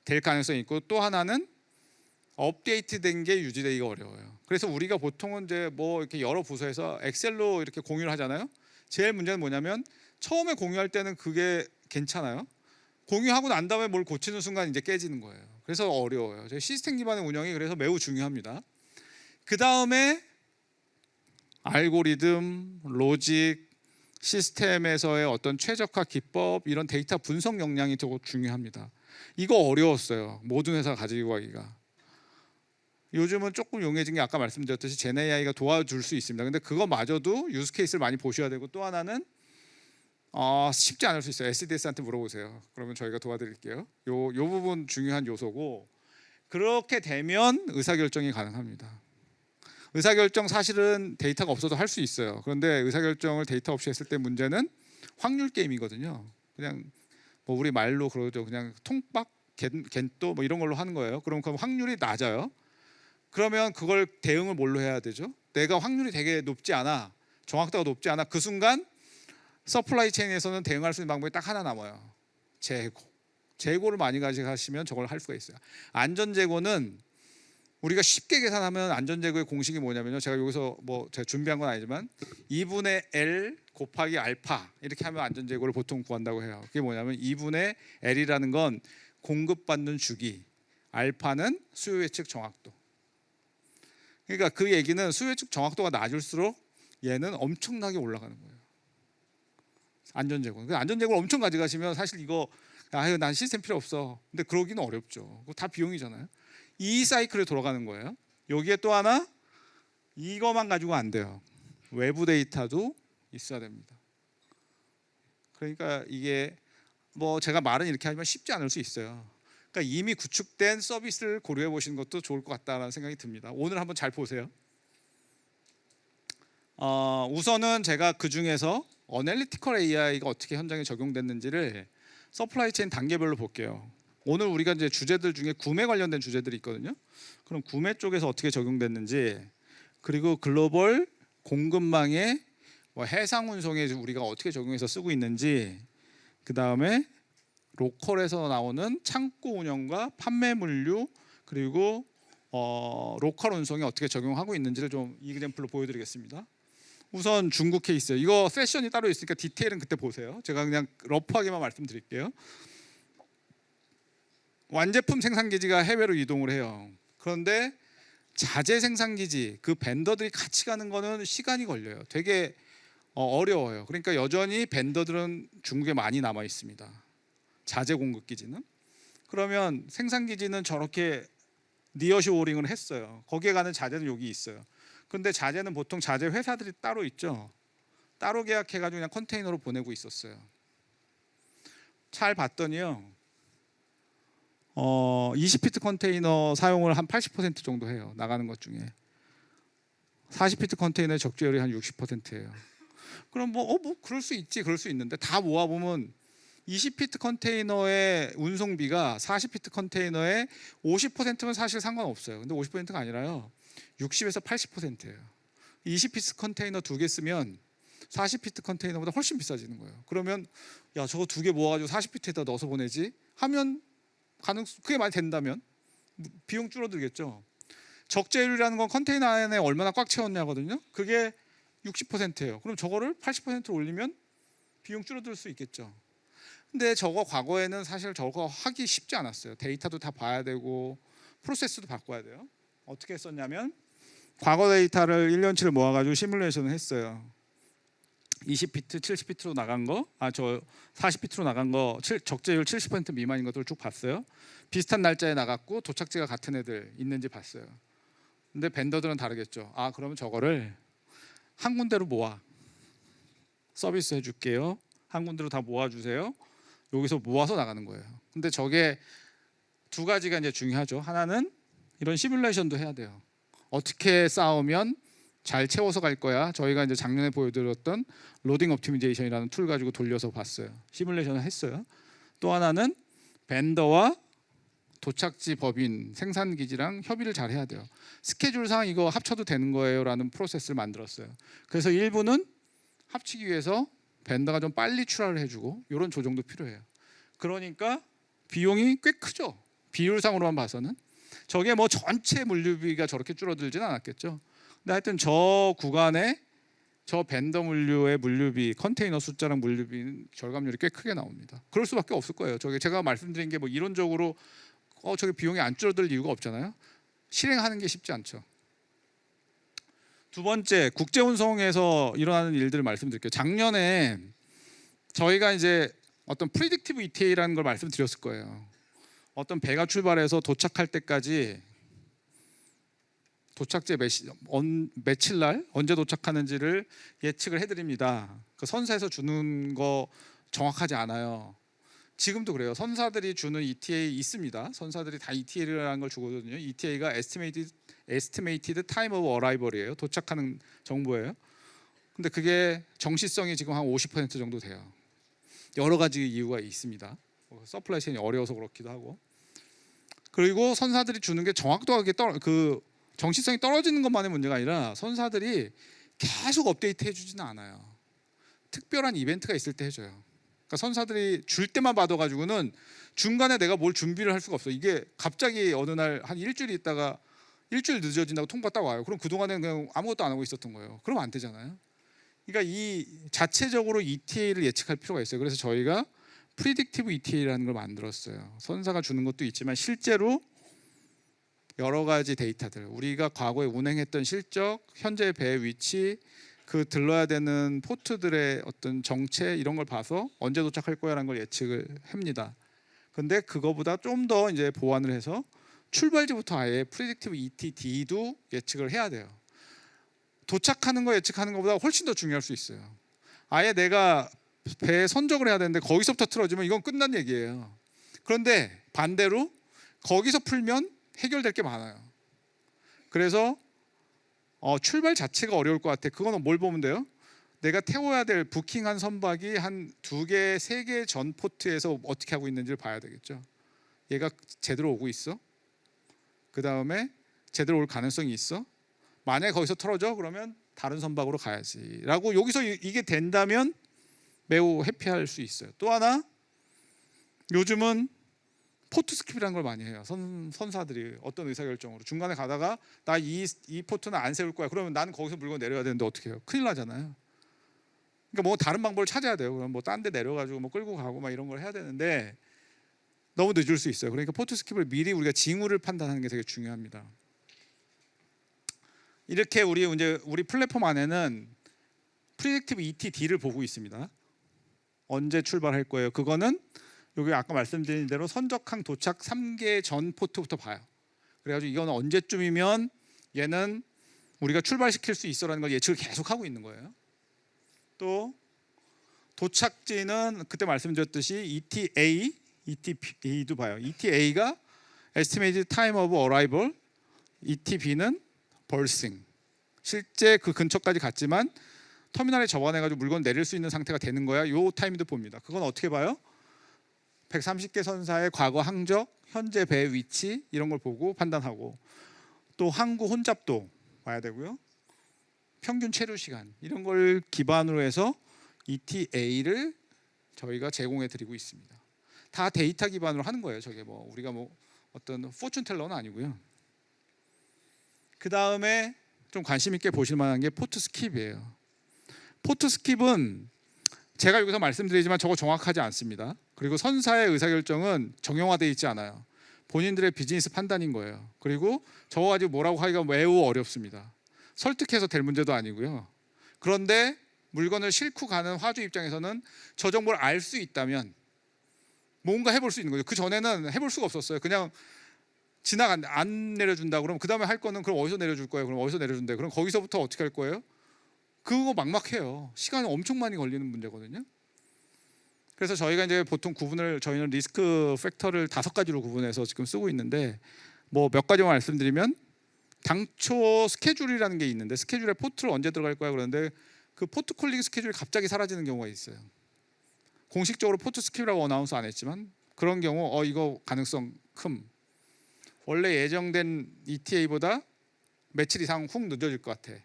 될 가능성이 있고, 또 하나는 업데이트된 게 유지되기가 어려워요. 그래서 우리가 보통은 이제 뭐 이렇게 여러 부서에서 엑셀로 이렇게 공유를 하잖아요. 제일 문제는 뭐냐면 처음에 공유할 때는 그게 괜찮아요. 공유하고 난 다음에 뭘 고치는 순간 이제 깨지는 거예요. 그래서 어려워요. 시스템 기반의 운영이 그래서 매우 중요합니다. 그 다음에 알고리즘, 로직, 시스템에서의 어떤 최적화 기법, 이런 데이터 분석 역량이 되게 중요합니다. 이거 어려웠어요. 모든 회사가 가지고 가기가. 요즘은 조금 용이해진 게 아까 말씀드렸듯이 젠 AI가 도와줄 수 있습니다. 근데 그거마저도 유스 케이스를 많이 보셔야 되고, 또 하나는 쉽지 않을 수 있어요. SDS한테 물어보세요. 그러면 저희가 도와드릴게요. 요 부분 중요한 요소고, 그렇게 되면 의사결정이 가능합니다. 의사결정 사실은 데이터가 없어도 할 수 있어요. 그런데 의사결정을 데이터 없이 했을 때 문제는 확률 게임이거든요. 그냥 뭐 우리 말로 그러죠. 그냥 통박, 겐또 뭐 이런 걸로 하는 거예요. 그럼 그 확률이 낮아요. 그러면 그걸 대응을 뭘로 해야 되죠? 내가 확률이 되게 높지 않아, 정확도가 높지 않아. 그 순간 서플라이 체인에서는 대응할 수 있는 방법이 딱 하나 남아요. 재고를 많이 가져가시면 저걸 할 수가 있어요. 안전재고는 우리가 쉽게 계산하면 안전재고의 공식이 뭐냐면요. 제가 여기서 뭐 제가 준비한 건 아니지만 2분의 L 곱하기 알파 이렇게 하면 안전재고를 보통 구한다고 해요. 그게 뭐냐면 2분의 L이라는 건 공급받는 주기, 알파는 수요 예측 정확도. 그러니까 그 얘기는 수요 예측 정확도가 낮을수록 얘는 엄청나게 올라가는 거예요. 안전재고. 안전재고를 엄청 가져가시면 사실 이거 난 시스템 필요 없어. 근데 그러기는 어렵죠. 그거 다 비용이잖아요. 이 사이클에 돌아가는 거예요. 여기에 또 하나, 이거만 가지고 안 돼요. 외부 데이터도 있어야 됩니다. 그러니까 이게 뭐 제가 말은 이렇게 하지만 쉽지 않을 수 있어요. 그러니까 이미 구축된 서비스를 고려해 보시는 것도 좋을 것 같다는 생각이 듭니다. 오늘 한번 잘 보세요. 우선은 제가 그 중에서 어널리티컬 AI가 어떻게 현장에 적용됐는지를 서플라이 체인 단계별로 볼게요. 오늘 우리가 이제 주제들 중에 구매 관련된 주제들이 있거든요. 그럼 구매 쪽에서 어떻게 적용됐는지, 그리고 글로벌 공급망에 뭐 해상 운송에 우리가 어떻게 적용해서 쓰고 있는지, 그 다음에 로컬에서 나오는 창고 운영과 판매 물류, 그리고 로컬 운송에 어떻게 적용하고 있는지를 좀 이그젬플로 보여드리겠습니다. 우선 중국 케이스, 이거 세션이 따로 있으니까 디테일은 그때 보세요. 제가 그냥 러프하게만 말씀드릴게요. 완제품 생산 기지가 해외로 이동을 해요. 그런데 자재 생산 기지 그 벤더들이 같이 가는 거는 시간이 걸려요. 되게 어려워요. 그러니까 여전히 벤더들은 중국에 많이 남아 있습니다. 자재 공급 기지는. 그러면 생산 기지는 저렇게 니어쇼어링을 했어요. 거기에 가는 자재는 여기 있어요. 근데 자재는 보통 자재 회사들이 따로 있죠. 따로 계약해가지고 그냥 컨테이너로 보내고 있었어요. 잘 봤더니요, 20피트 컨테이너 사용을 한 80% 정도 해요. 나가는 것 중에 40피트 컨테이너의 적재율이 한 60%예요. 그럼 뭐 그럴 수 있지, 그럴 수 있는데 다 모아보면 20피트 컨테이너의 운송비가 40피트 컨테이너의 50%면 사실 상관없어요. 근데 50%가 아니라요, 60에서 80%예요. 20피트 컨테이너 2개 쓰면 40피트 컨테이너보다 훨씬 비싸지는 거예요. 그러면 야, 저거 2개 모아가지고 40피트에다 넣어서 보내지 하면 그게 많이 된다면 비용 줄어들겠죠. 적재율이라는 건 컨테이너 안에 얼마나 꽉 채웠냐거든요. 그게 60%예요. 그럼 저거를 80%로 올리면 비용 줄어들 수 있겠죠. 근데 저거 과거에는 사실 저거 하기 쉽지 않았어요. 데이터도 다 봐야 되고 프로세스도 바꿔야 돼요. 어떻게 했었냐면 과거 데이터를 1년치를 모아가지고 시뮬레이션을 했어요. 20피트, 70피트로 나간 거, 40피트로 나간 거, 적재율 70% 미만인 것들을 쭉 봤어요. 비슷한 날짜에 나갔고 도착지가 같은 애들 있는지 봤어요. 근데 벤더들은 다르겠죠. 그러면 저거를 한 군데로 모아, 서비스 해줄게요. 한 군데로 다 모아주세요. 여기서 모아서 나가는 거예요. 근데 저게 두 가지가 이제 중요하죠. 하나는 이런 시뮬레이션도 해야 돼요. 어떻게 쌓으면 잘 채워서 갈 거야. 저희가 이제 작년에 보여드렸던 로딩 옵티미제이션이라는 툴 가지고 돌려서 봤어요. 시뮬레이션을 했어요. 또 하나는 벤더와 도착지 법인 생산 기지랑 협의를 잘 해야 돼요. 스케줄상 이거 합쳐도 되는 거예요라는 프로세스를 만들었어요. 그래서 일부는 합치기 위해서 벤더가 좀 빨리 출하를 해주고 이런 조정도 필요해요. 그러니까 비용이 꽤 크죠. 비율상으로만 봐서는. 저게 뭐 전체 물류비가 저렇게 줄어들지는 않았겠죠. 근데 하여튼 저 구간에 저 벤더 물류의 물류비, 컨테이너 숫자랑 물류비는 절감률이 꽤 크게 나옵니다. 그럴 수밖에 없을 거예요. 저게 제가 말씀드린 게 뭐 이론적으로 저게 비용이 안 줄어들 이유가 없잖아요. 실행하는 게 쉽지 않죠. 두 번째, 국제 운송에서 일어나는 일들을 말씀드릴게요. 작년에 저희가 이제 어떤 프리딕티브 ETA라는 걸 말씀드렸을 거예요. 어떤 배가 출발해서 도착할 때까지 도착지 며칠 날 언제 도착하는지를 예측을 해드립니다. 그 선사에서 주는 거 정확하지 않아요. 지금도 그래요. 선사들이 주는 ETA 있습니다. 선사들이 다 ETA라는 걸 주거든요. ETA가 Estimated Time of Arrival이에요. 도착하는 정보예요. 근데 그게 정시성이 지금 한 50% 정도 돼요. 여러 가지 이유가 있습니다. 서플라이 체인이 어려워서 그렇기도 하고. 그리고 선사들이 주는 게 정확도하게 정시성이 떨어지는 것만의 문제가 아니라 선사들이 계속 업데이트 해주지는 않아요. 특별한 이벤트가 있을 때 해줘요. 그러니까 선사들이 줄 때만 받아가지고는 중간에 내가 뭘 준비를 할 수가 없어. 이게 갑자기 어느 날 한 일주일 있다가 일주일 늦어진다고 통보가 딱 와요. 그럼 그동안에는 그냥 아무것도 안 하고 있었던 거예요. 그러면 안 되잖아요. 그러니까 이 자체적으로 ETA를 예측할 필요가 있어요. 그래서 저희가 프리딕티브 ETA라는 걸 만들었어요. 선사가 주는 것도 있지만 실제로 여러 가지 데이터들, 우리가 과거에 운행했던 실적, 현재 배 위치, 그 들러야 되는 포트들의 어떤 정체 이런 걸 봐서 언제 도착할 거야라는 걸 예측을 합니다. 근데 그거보다 좀 더 이제 보완을 해서 출발지부터 아예 프리딕티브 ETD도 예측을 해야 돼요. 도착하는 거 예측하는 것보다 훨씬 더 중요할 수 있어요. 아예 내가 배에 선적을 해야 되는데 거기서부터 틀어지면 이건 끝난 얘기예요. 그런데 반대로 거기서 풀면 해결될 게 많아요. 그래서 출발 자체가 어려울 것 같아. 그거는 뭘 보면 돼요? 내가 태워야 될 부킹한 선박이 한 2개, 3개 전 포트에서 어떻게 하고 있는지를 봐야 되겠죠. 얘가 제대로 오고 있어? 그 다음에 제대로 올 가능성이 있어? 만약에 거기서 틀어져? 그러면 다른 선박으로 가야지 라고 여기서 이게 된다면 매우 해피할 수 있어요. 또 하나, 요즘은 포트 스킵이라는 걸 많이 해요. 선사들이 어떤 의사결정으로 중간에 가다가 나 이 포트는 안 세울 거야. 그러면 나는 거기서 물건 내려야 되는데 어떻게 해요? 큰일 나잖아요. 그러니까 뭐 다른 방법을 찾아야 돼요. 그럼 뭐 딴 데 내려가지고 뭐 끌고 가고 막 이런 걸 해야 되는데 너무 늦을 수 있어요. 그러니까 포트 스킵을 미리 우리가 징후를 판단하는 게 되게 중요합니다. 이렇게 우리 플랫폼 안에는 프리딕티브 ETD를 보고 있습니다. 언제 출발할 거예요? 그거는 여기 아까 말씀드린 대로 선적항 도착 3개 전 포트부터 봐요. 그래가지고 이거는 언제쯤이면 얘는 우리가 출발시킬 수 있어라는 걸 예측을 계속 하고 있는 거예요. 또 도착지는 그때 말씀드렸듯이 ETA, ETB도 봐요. ETA가 Estimated Time of Arrival, ETB는 Berthing. 실제 그 근처까지 갔지만 터미널에 접어내가지고 물건 내릴 수 있는 상태가 되는 거야. 요 타임도 봅니다. 그건 어떻게 봐요? 130개 선사의 과거 항적, 현재 배 위치 이런 걸 보고 판단하고, 또 항구 혼잡도 봐야 되고요. 평균 체류 시간 이런 걸 기반으로 해서 ETA를 저희가 제공해 드리고 있습니다. 다 데이터 기반으로 하는 거예요. 저게 뭐 우리가 뭐 어떤 포춘 텔러는 아니고요. 그 다음에 좀 관심 있게 보실 만한 게 포트 스킵이에요. 포트 스킵은 제가 여기서 말씀드리지만 저거 정확하지 않습니다. 그리고 선사의 의사결정은 정형화되어 있지 않아요. 본인들의 비즈니스 판단인 거예요. 그리고 저거 가지고 뭐라고 하기가 매우 어렵습니다. 설득해서 될 문제도 아니고요. 그런데 물건을 싣고 가는 화주 입장에서는 저 정보를 알 수 있다면 뭔가 해볼 수 있는 거죠. 그 전에는 해볼 수가 없었어요. 그냥 안 내려준다 그러면 그 다음에 할 거는 그럼 어디서 내려줄 거예요? 그럼 어디서 내려준대? 그럼 거기서부터 어떻게 할 거예요? 그거 막막해요. 시간이 엄청 많이 걸리는 문제거든요. 그래서 저희가 이제 보통 저희는 리스크 팩터를 5가지로 구분해서 지금 쓰고 있는데, 뭐 몇 가지만 말씀드리면 당초 스케줄이라는 게 있는데 스케줄에 포트를 언제 들어갈 거야 그러는데 그 포트 콜링 스케줄이 갑자기 사라지는 경우가 있어요. 공식적으로 포트 스킵이라고 어나운스 안 했지만 그런 경우 이거 가능성 큼. 원래 예정된 ETA보다 며칠 이상 훅 늦어질 것 같아.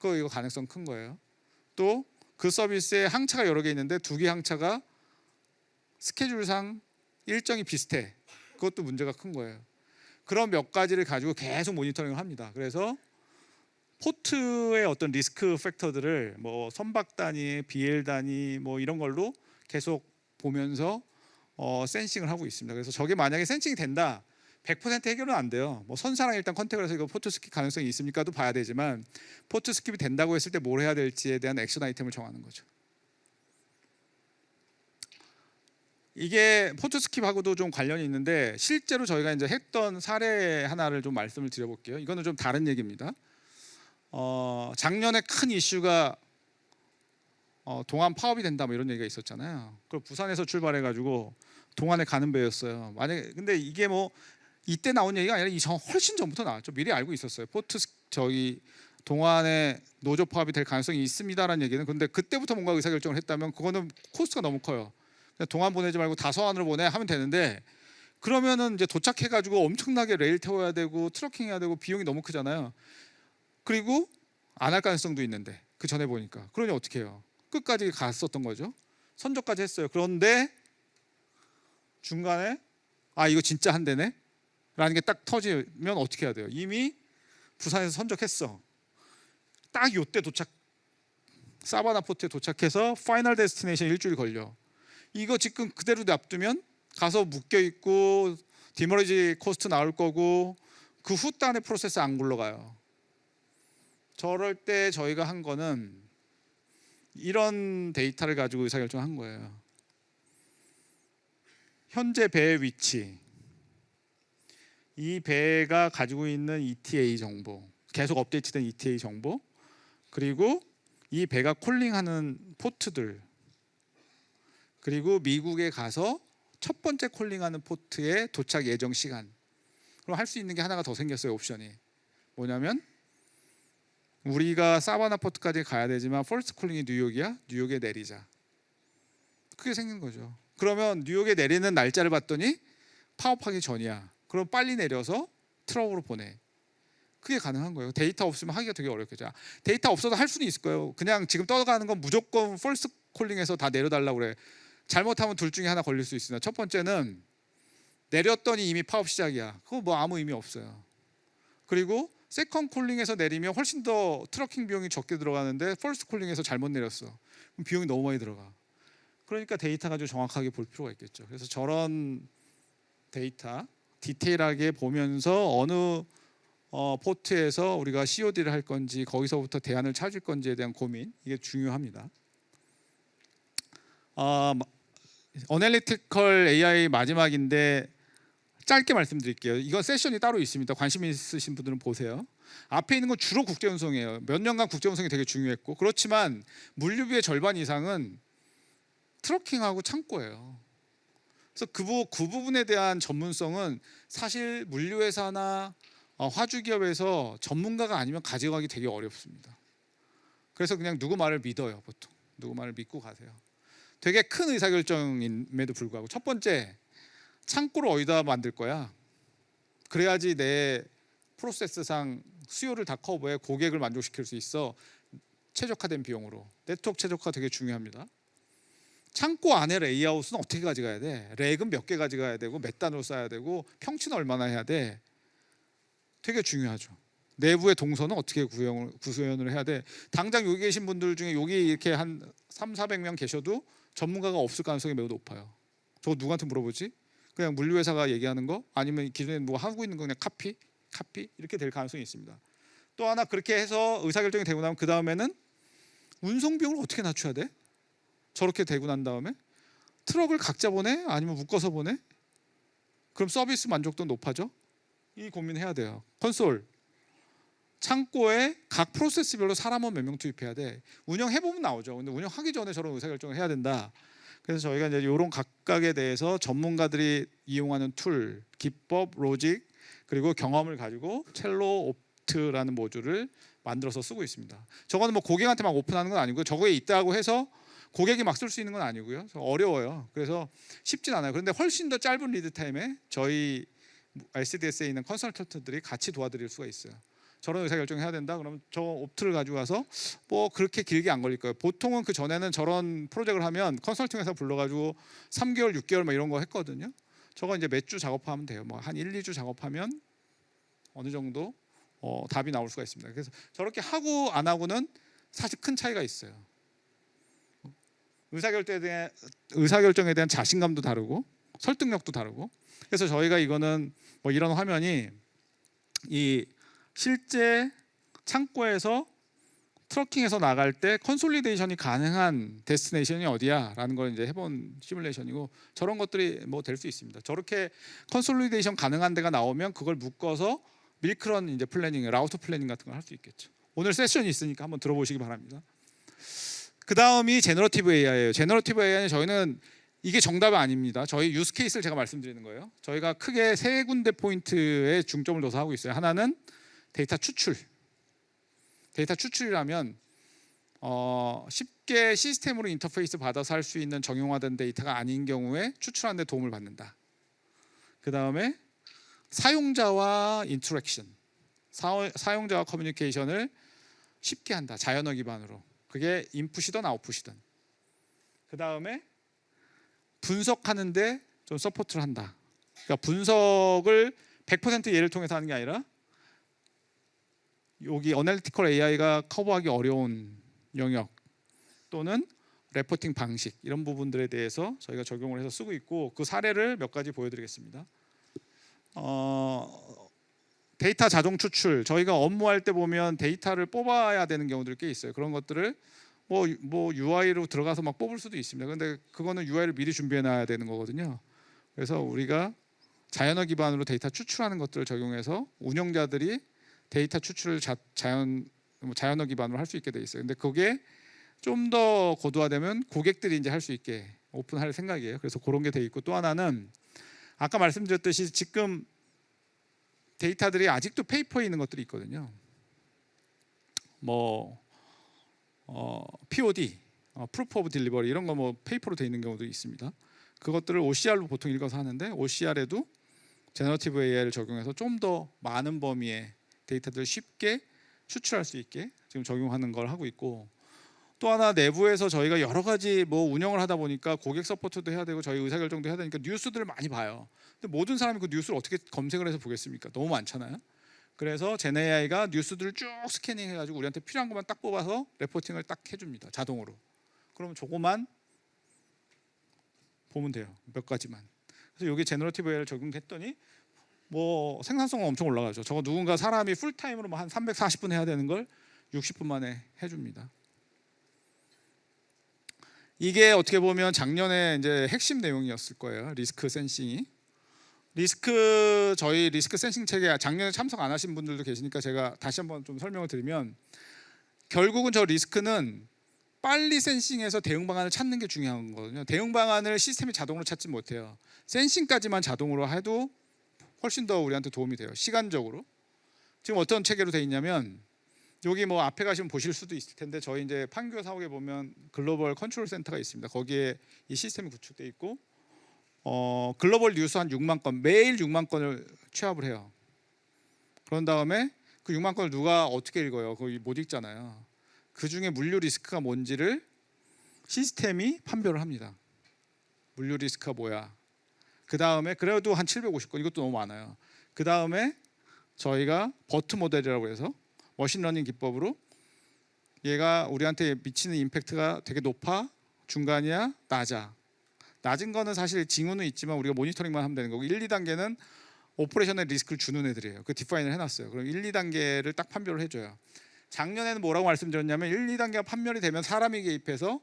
이거 가능성 큰 거예요. 또 그 서비스에 항차가 여러 개 있는데 2개 항차가 스케줄상 일정이 비슷해. 그것도 문제가 큰 거예요. 그런 몇 가지를 가지고 계속 모니터링을 합니다. 그래서 포트의 어떤 리스크 팩터들을 뭐 선박 단위, BL 단위 뭐 이런 걸로 계속 보면서 센싱을 하고 있습니다. 그래서 저게 만약에 센싱이 된다, 100% 해결은 안 돼요. 뭐 선사랑 일단 컨택을 해서 이거 포트 스킵 가능성이 있습니까도 봐야 되지만, 포트 스킵이 된다고 했을 때 뭘 해야 될지에 대한 액션 아이템을 정하는 거죠. 이게 포트 스킵하고도 좀 관련이 있는데 실제로 저희가 이제 했던 사례 하나를 좀 말씀을 드려볼게요. 이거는 좀 다른 얘기입니다. 작년에 큰 이슈가 동안 파업이 된다 뭐 이런 얘기가 있었잖아요. 그걸 부산에서 출발해가지고 동안에 가는 배였어요. 만약에 근데 이게 뭐 이때 나온 얘기가 아니라 훨씬 전부터 나왔죠. 미리 알고 있었어요. 동안에 노조 파업이 될 가능성이 있습니다라는 얘기는. 근데 그때부터 뭔가 의사결정을 했다면 그거는 코스트가 너무 커요. 그냥 동안 보내지 말고 다서안으로 보내 하면 되는데, 그러면은 이제 도착해가지고 엄청나게 레일 태워야 되고 트러킹 해야 되고 비용이 너무 크잖아요. 그리고 안 할 가능성도 있는데 그 전에 보니까. 그러니 어떻게 해요? 끝까지 갔었던 거죠. 선적까지 했어요. 그런데 중간에 이거 진짜 한대네 라는 게 딱 터지면 어떻게 해야 돼요? 이미 부산에서 선적했어. 딱 요때 사바나 포트에 도착해서 파이널 데스티네이션 일주일 걸려. 이거 지금 그대로 놔두면 가서 묶여 있고 디머리지 코스트 나올 거고 그 후단의 프로세스 안 굴러가요. 저럴 때 저희가 한 거는 이런 데이터를 가지고 의사결정한 거예요. 현재 배의 위치, 이 배가 가지고 있는 ETA 정보, 계속 업데이트된 ETA 정보, 그리고 이 배가 콜링하는 포트들, 그리고 미국에 가서 첫 번째 콜링하는 포트의 도착 예정 시간. 그럼 할 수 있는 게 하나가 더 생겼어요. 옵션이 뭐냐면, 우리가 사바나 포트까지 가야 되지만 퍼스트 콜링이 뉴욕이야. 뉴욕에 내리자. 그게 생긴 거죠. 그러면 뉴욕에 내리는 날짜를 봤더니 파업하기 전이야. 그럼 빨리 내려서 트럭으로 보내. 그게 가능한 거예요. 데이터 없으면 하기가 되게 어렵겠죠. 데이터 없어도 할 수는 있을 거예요. 그냥 지금 떠가는 건 무조건 퍼스트 콜링해서 다 내려달라고 그래. 잘못하면 둘 중에 하나 걸릴 수 있으나, 첫 번째는 내렸더니 이미 파업 시작이야. 그거 뭐 아무 의미 없어요. 그리고 세컨 콜링에서 내리면 훨씬 더 트러킹 비용이 적게 들어가는데 퍼스트 콜링에서 잘못 내렸어. 그럼 비용이 너무 많이 들어가. 그러니까 데이터 가지고 정확하게 볼 필요가 있겠죠. 그래서 저런 데이터 디테일하게 보면서 어느 포트에서 우리가 COD를 할 건지 거기서부터 대안을 찾을 건지에 대한 고민, 이게 중요합니다. 어널리티컬 AI 마지막인데 짧게 말씀드릴게요. 이건 세션이 따로 있습니다. 관심 있으신 분들은 보세요. 앞에 있는 건 주로 국제운송이에요. 몇 년간 국제운송이 되게 중요했고, 그렇지만 물류비의 절반 이상은 트러킹하고 창고예요. 그래서 그 부분에 대한 전문성은 사실 물류회사나 화주기업에서 전문가가 아니면 가져가기 되게 어렵습니다. 그래서 그냥 누구 말을 믿어요. 보통 누구 말을 믿고 가세요. 되게 큰 의사결정임에도 불구하고, 첫 번째, 창고를 어디다 만들 거야? 그래야지 내 프로세스상 수요를 다 커버해 고객을 만족시킬 수 있어. 최적화된 비용으로. 네트워크 최적화 되게 중요합니다. 창고 안에 레이아웃은 어떻게 가져가야 돼? 렉은 몇 개 가져가야 되고 몇 단으로 써야 되고 평치는 얼마나 해야 돼? 되게 중요하죠. 내부의 동선은 어떻게 구현을 해야 돼? 당장 여기 계신 분들 중에 여기 이렇게 한 300~400명 계셔도 전문가가 없을 가능성이 매우 높아요. 저거 누구한테 물어보지? 그냥 물류회사가 얘기하는 거, 아니면 기존에 뭐 하고 있는 거 그냥 카피 이렇게 될 가능성이 있습니다. 또 하나, 그렇게 해서 의사결정이 되고 나면 그 다음에는 운송 비용을 어떻게 낮춰야 돼? 저렇게 되고 난 다음에 트럭을 각자 보내? 아니면 묶어서 보내? 그럼 서비스 만족도 높아져? 이 고민해야 돼요. 콘솔, 창고에 각 프로세스별로 사람은 몇 명 투입해야 돼? 운영해보면 나오죠. 근데 운영하기 전에 저런 의사결정을 해야 된다. 그래서 저희가 이제 이런 각각에 대해서 전문가들이 이용하는 툴, 기법, 로직, 그리고 경험을 가지고 첼로 옵트라는 모듈을 만들어서 쓰고 있습니다. 저거는 뭐 고객한테 막 오픈하는 건 아니고요. 저거에 있다고 해서 고객이 막 쓸 수 있는 건 아니고요. 어려워요. 그래서 쉽진 않아요. 그런데 훨씬 더 짧은 리드 타임에 저희 LCDS에 있는 컨설턴트들이 같이 도와드릴 수가 있어요. 저런 의사결정 해야 된다 그러면 저 옵트를 가지고 와서 뭐 그렇게 길게 안 걸릴 거예요. 보통은 그 전에는 저런 프로젝트를 하면 컨설팅 회사 불러가지고 3개월 6개월 막 이런 거 했거든요. 저거 이제 몇 주 작업하면 돼요. 뭐 한 1~2주 작업하면 어느 정도 답이 나올 수가 있습니다. 그래서 저렇게 하고 안 하고는 사실 큰 차이가 있어요. 의사결정에 대한 자신감도 다르고 설득력도 다르고. 그래서 저희가 이거는 뭐 이런 화면이 이 실제 창고에서 트러킹해서 나갈 때 컨솔리데이션이 가능한 데스티네이션이 어디야? 라는 걸 이제 해본 시뮬레이션이고, 저런 것들이 뭐 될 수 있습니다. 저렇게 컨솔리데이션 가능한 데가 나오면 그걸 묶어서 밀크런 이제 플래닝, 라우터 플래닝 같은 걸 할 수 있겠죠. 오늘 세션이 있으니까 한번 들어보시기 바랍니다. 그 다음이 제너러티브 AI예요. 제너러티브 AI는 저희는 이게 정답은 아닙니다. 저희 유스 케이스를 제가 말씀드리는 거예요. 저희가 크게 세 군데 포인트에 중점을 둬서 하고 있어요. 하나는 데이터 추출. 데이터 추출이라면 쉽게 시스템으로 인터페이스 받아서 할 수 있는 정형화된 데이터가 아닌 경우에 추출하는 데 도움을 받는다. 그 다음에 사용자와 인터랙션, 사용자와 커뮤니케이션을 쉽게 한다. 자연어 기반으로. 그게 인풋이든 아웃풋이든. 그 다음에 분석하는데 좀 서포트를 한다. 그러니까 분석을 100% 얘를 통해서 하는 게 아니라 여기 어널리티컬 AI가 커버하기 어려운 영역 또는 레포팅 방식, 이런 부분들에 대해서 저희가 적용을 해서 쓰고 있고, 그 사례를 몇 가지 보여드리겠습니다. 데이터 자동 추출, 저희가 업무할 때 보면 데이터를 뽑아야 되는 경우들이 꽤 있어요. 그런 것들을 뭐 UI로 들어가서 막 뽑을 수도 있습니다. 그런데 그거는 UI를 미리 준비해 놔야 되는 거거든요. 그래서 우리가 자연어 기반으로 데이터 추출하는 것들을 적용해서 운영자들이 데이터 추출을 자연어 기반으로 할 수 있게 돼 있어요. 근데 그게 좀 더 고도화되면 고객들이 이제 할 수 있게 오픈할 생각이에요. 그래서 그런 게 돼 있고, 또 하나는 아까 말씀드렸듯이 지금 데이터들이 아직도 페이퍼에 있는 것들이 있거든요. 뭐 POD, Proof of Delivery 이런 거 뭐 페이퍼로 돼 있는 경우도 있습니다. 그것들을 OCR로 보통 읽어서 하는데, OCR에도 제너러티브 AI를 적용해서 좀 더 많은 범위의 데이터들을 쉽게 추출할 수 있게 지금 적용하는 걸 하고 있고, 또 하나 내부에서 저희가 여러 가지 뭐 운영을 하다 보니까 고객 서포트도 해야 되고 저희 의사결정도 해야 되니까 뉴스들을 많이 봐요. 근데 모든 사람이 그 뉴스를 어떻게 검색을 해서 보겠습니까? 너무 많잖아요. 그래서 제네AI가 뉴스들을 쭉 스캐닝해가지고 우리한테 필요한 것만 딱 뽑아서 레포팅을 딱 해줍니다. 자동으로. 그러면 저거만 보면 돼요. 몇 가지만. 그래서 여기 제너러티브 AI를 적용했더니 뭐 생산성은 엄청 올라가죠. 저거 누군가 사람이 풀타임으로 한 340분 해야 되는 걸 60분 만에 해줍니다. 이게 어떻게 보면 작년에 이제 핵심 내용이었을 거예요. 리스크 센싱이. 저희 리스크 센싱 책에 작년에 참석 안 하신 분들도 계시니까 제가 다시 한번 좀 설명을 드리면, 결국은 저 리스크는 빨리 센싱해서 대응 방안을 찾는 게 중요한 거거든요. 대응 방안을 시스템이 자동으로 찾지 못해요. 센싱까지만 자동으로 해도 훨씬 더 우리한테 도움이 돼요. 시간적으로. 지금 어떤 체계로 돼 있냐면, 여기 뭐 앞에 가시면 보실 수도 있을 텐데, 저희 이제 판교 사옥에 보면 글로벌 컨트롤 센터가 있습니다. 거기에 이 시스템이 구축돼 있고, 글로벌 뉴스 한 6만 건, 매일 6만 건을 취합을 해요. 그런 다음에 그 6만 건을 누가 어떻게 읽어요? 거기 못 읽잖아요. 그 중에 물류 리스크가 뭔지를 시스템이 판별을 합니다. 물류 리스크가 뭐야? 그 다음에 그래도 한 750건, 이것도 너무 많아요. 그 다음에 저희가 버트 모델이라고 해서 머신러닝 기법으로 얘가 우리한테 미치는 임팩트가 되게 높아? 중간이야? 낮아? 낮은 거는 사실 징후는 있지만 우리가 모니터링만 하면 되는 거고, 1, 2단계는 오퍼레이션의 리스크를 주는 애들이에요. 그 디파인을 해놨어요. 그럼 1, 2단계를 딱 판별을 해줘요. 작년에는 뭐라고 말씀드렸냐면 1, 2단계가 판별이 되면 사람이 개입해서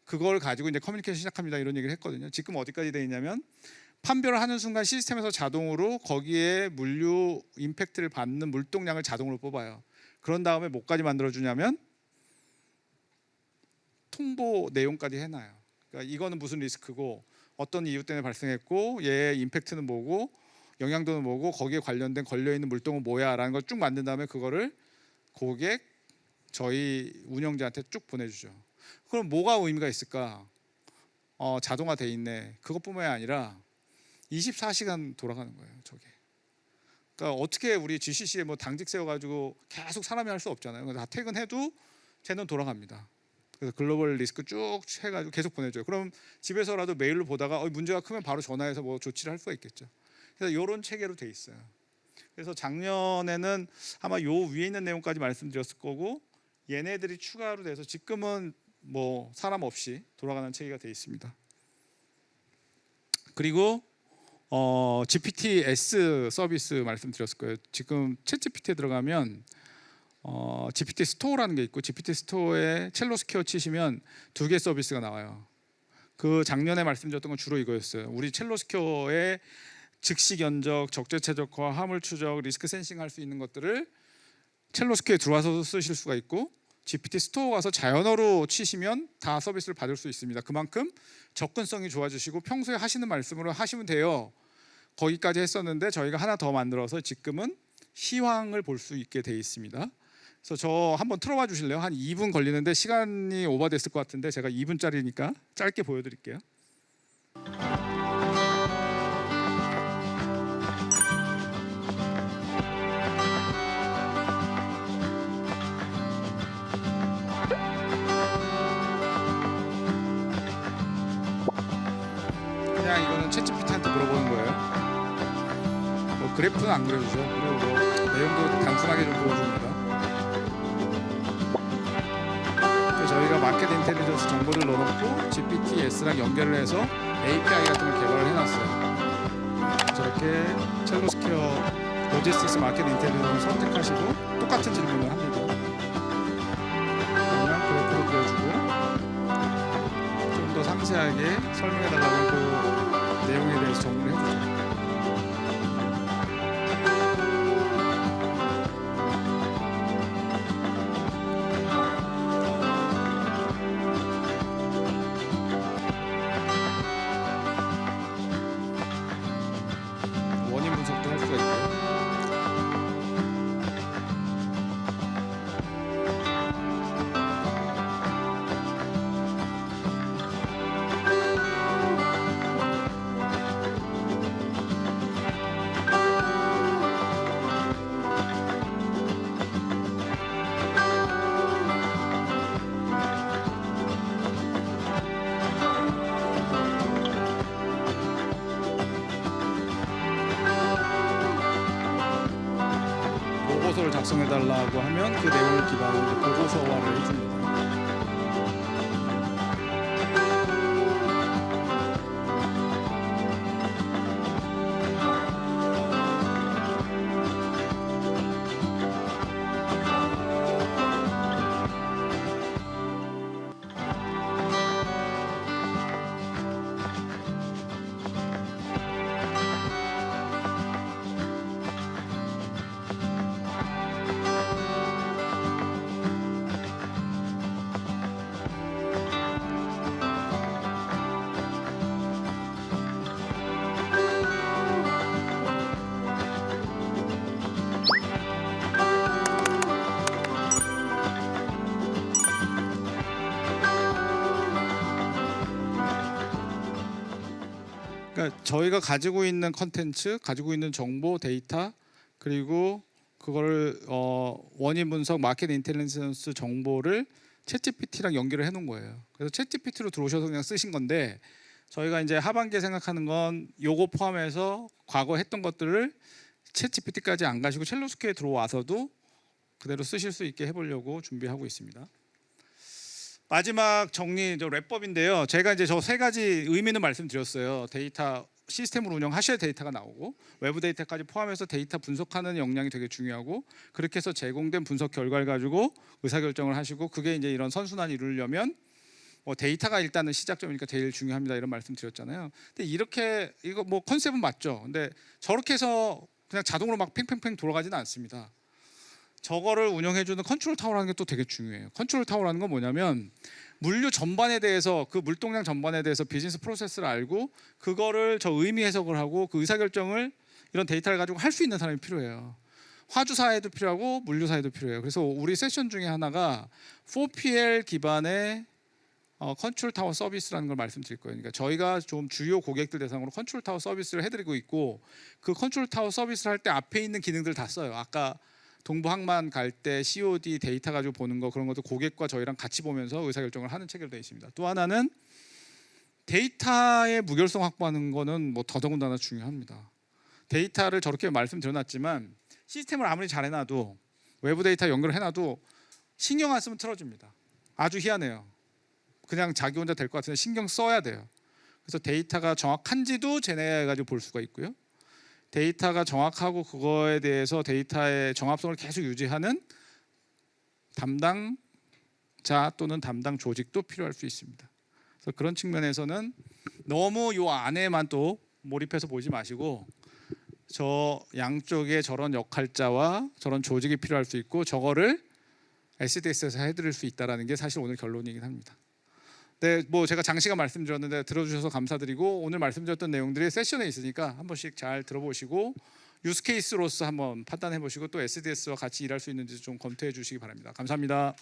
그걸 가지고 이제 커뮤니케이션 시작합니다, 이런 얘기를 했거든요. 지금 어디까지 돼 있냐면, 판별을 하는 순간 시스템에서 자동으로 거기에 물류 임팩트를 받는 물동량을 자동으로 뽑아요. 그런 다음에 뭐까지 만들어주냐면 통보 내용까지 해놔요. 그러니까 이거는 무슨 리스크고 어떤 이유 때문에 발생했고 얘의 임팩트는 뭐고 영향도는 뭐고 거기에 관련된 걸려있는 물동은 뭐야 라는 걸 쭉 만든 다음에 그거를 고객, 저희 운영자한테 쭉 보내주죠. 그럼 뭐가 의미가 있을까? 자동화돼 있네. 그것뿐만이 아니라 24시간 돌아가는 거예요, 저게. 그러니까 어떻게 우리 GCC에 뭐 당직 세워가지고 계속 사람이 할 수 없잖아요. 다 퇴근해도 쟤는 돌아갑니다. 그래서 글로벌 리스크 쭉 해가지고 계속 보내줘요. 그럼 집에서라도 메일로 보다가 문제가 크면 바로 전화해서 뭐 조치를 할 수가 있겠죠. 그래서 이런 체계로 돼 있어요. 그래서 작년에는 아마 요 위에 있는 내용까지 말씀드렸을 거고, 얘네들이 추가로 돼서 지금은 뭐 사람 없이 돌아가는 체계가 돼 있습니다. 그리고 GPT-S 서비스 말씀드렸을 거예요. 지금 챗 GPT에 들어가면 GPT 스토어라는 게 있고, GPT 스토어에 첼로스퀘어 치시면 2개 서비스가 나와요. 그 작년에 말씀드렸던 건 주로 이거였어요. 우리 첼로스퀘어에 즉시 견적, 적재 최적화, 화물 추적, 리스크 센싱 할 수 있는 것들을 첼로스퀘어에 들어와서 쓰실 수가 있고, GPT 스토어 가서 자연어로 치시면 다 서비스를 받을 수 있습니다. 그만큼 접근성이 좋아지시고 평소에 하시는 말씀으로 하시면 돼요. 거기까지 했었는데 저희가 하나 더 만들어서 지금은 시황을 볼 수 있게 돼 있습니다. 그래서 저 한번 틀어봐 주실래요? 한 2분 걸리는데 시간이 오버됐을 것 같은데 제가 2분짜리니까 짧게 보여드릴게요. 그냥 이거는 챗 GPT한테 물어보는 거예요. 뭐 그래프는 안 그려주죠. 그리고 뭐 내용도 단순하게 좀 보여줍니다. 저희가 마켓 인텔리전스 정보를 넣어놓고 GPT-S랑 연결을 해서 API 같은 걸 개발을 해놨어요. 저렇게 첼로스퀘어 로지스틱스 마켓 인텔리전스 선택하시고 똑같은 질문을 합니다. 그러면 그래프로 그려주고 좀 더 상세하게 설명해달라고 그 내용에 대해서 정리를 해주죠. 원인 분석도 할 수가 있고요. 보고서를 작성해달라고 하면 그 내용을 기반으로 보고서화를 해줍니다. 저희가 가지고 있는 컨텐츠, 가지고 있는 정보, 데이터, 그리고 그거를 원인 분석, 마켓 인텔리전스 정보를 챗GPT랑 연결을 해놓은 거예요. 그래서 챗GPT로 들어오셔서 그냥 쓰신 건데, 저희가 이제 하반기에 생각하는 건 요거 포함해서 과거 했던 것들을 챗GPT까지 안 가시고 첼로스케에 들어와서도 그대로 쓰실 수 있게 해보려고 준비하고 있습니다. 마지막 정리, 저 랩법인데요. 제가 이제 저 세 가지 의미는 말씀드렸어요. 데이터 시스템을 운영하셔야 데이터가 나오고, 외부 데이터까지 포함해서 데이터 분석하는 역량이 되게 중요하고, 그렇게 해서 제공된 분석 결과를 가지고 의사결정을 하시고, 그게 이제 이런 선순환이 이루려면 데이터가 일단은 시작점이니까 제일 중요합니다, 이런 말씀 드렸잖아요. 근데 이렇게 이거 뭐 컨셉은 맞죠. 근데 저렇게 해서 그냥 자동으로 막 팽팽팽 돌아가지는 않습니다. 저거를 운영해주는 컨트롤 타워라는 게 또 되게 중요해요. 컨트롤 타워라는 건 뭐냐면, 물류 전반에 대해서, 그 물동량 전반에 대해서 비즈니스 프로세스를 알고 그거를 저 의미 해석을 하고 그 의사결정을 이런 데이터를 가지고 할 수 있는 사람이 필요해요. 화주사에도 필요하고 물류사에도 필요해요. 그래서 우리 세션 중에 하나가 4PL 기반의 컨트롤 타워 서비스라는 걸 말씀드릴 거예요. 그러니까 저희가 좀 주요 고객들 대상으로 컨트롤 타워 서비스를 해드리고 있고, 그 컨트롤 타워 서비스를 할 때 앞에 있는 기능들 다 써요. 아까 동부 항만 갈 때 COD 데이터 가지고 보는 거, 그런 것도 고객과 저희랑 같이 보면서 의사결정을 하는 체계로 되어 있습니다. 또 하나는 데이터의 무결성 확보하는 거는 뭐 더더군다나 중요합니다. 데이터를 저렇게 말씀드려놨지만 시스템을 아무리 잘 해놔도, 외부 데이터 연결해놔도 신경 안 쓰면 틀어집니다. 아주 희한해요. 그냥 자기 혼자 될 것 같은데 신경 써야 돼요. 그래서 데이터가 정확한지도 쟤네 가지고 볼 수가 있고요. 데이터가 정확하고 그거에 대해서 데이터의 정합성을 계속 유지하는 담당자 또는 담당 조직도 필요할 수 있습니다. 그래서 그런 측면에서는 너무 요 안에만 또 몰입해서 보지 마시고, 저 양쪽에 저런 역할자와 저런 조직이 필요할 수 있고, 저거를 SDS에서 해드릴 수 있다는 게 사실 오늘 결론이긴 합니다. 네, 뭐 제가 장시간 말씀드렸는데 들어주셔서 감사드리고, 오늘 말씀드렸던 내용들이 세션에 있으니까 한 번씩 잘 들어보시고 유스케이스로서 한번 판단해 보시고, 또 SDS와 같이 일할 수 있는지 좀 검토해 주시기 바랍니다. 감사합니다.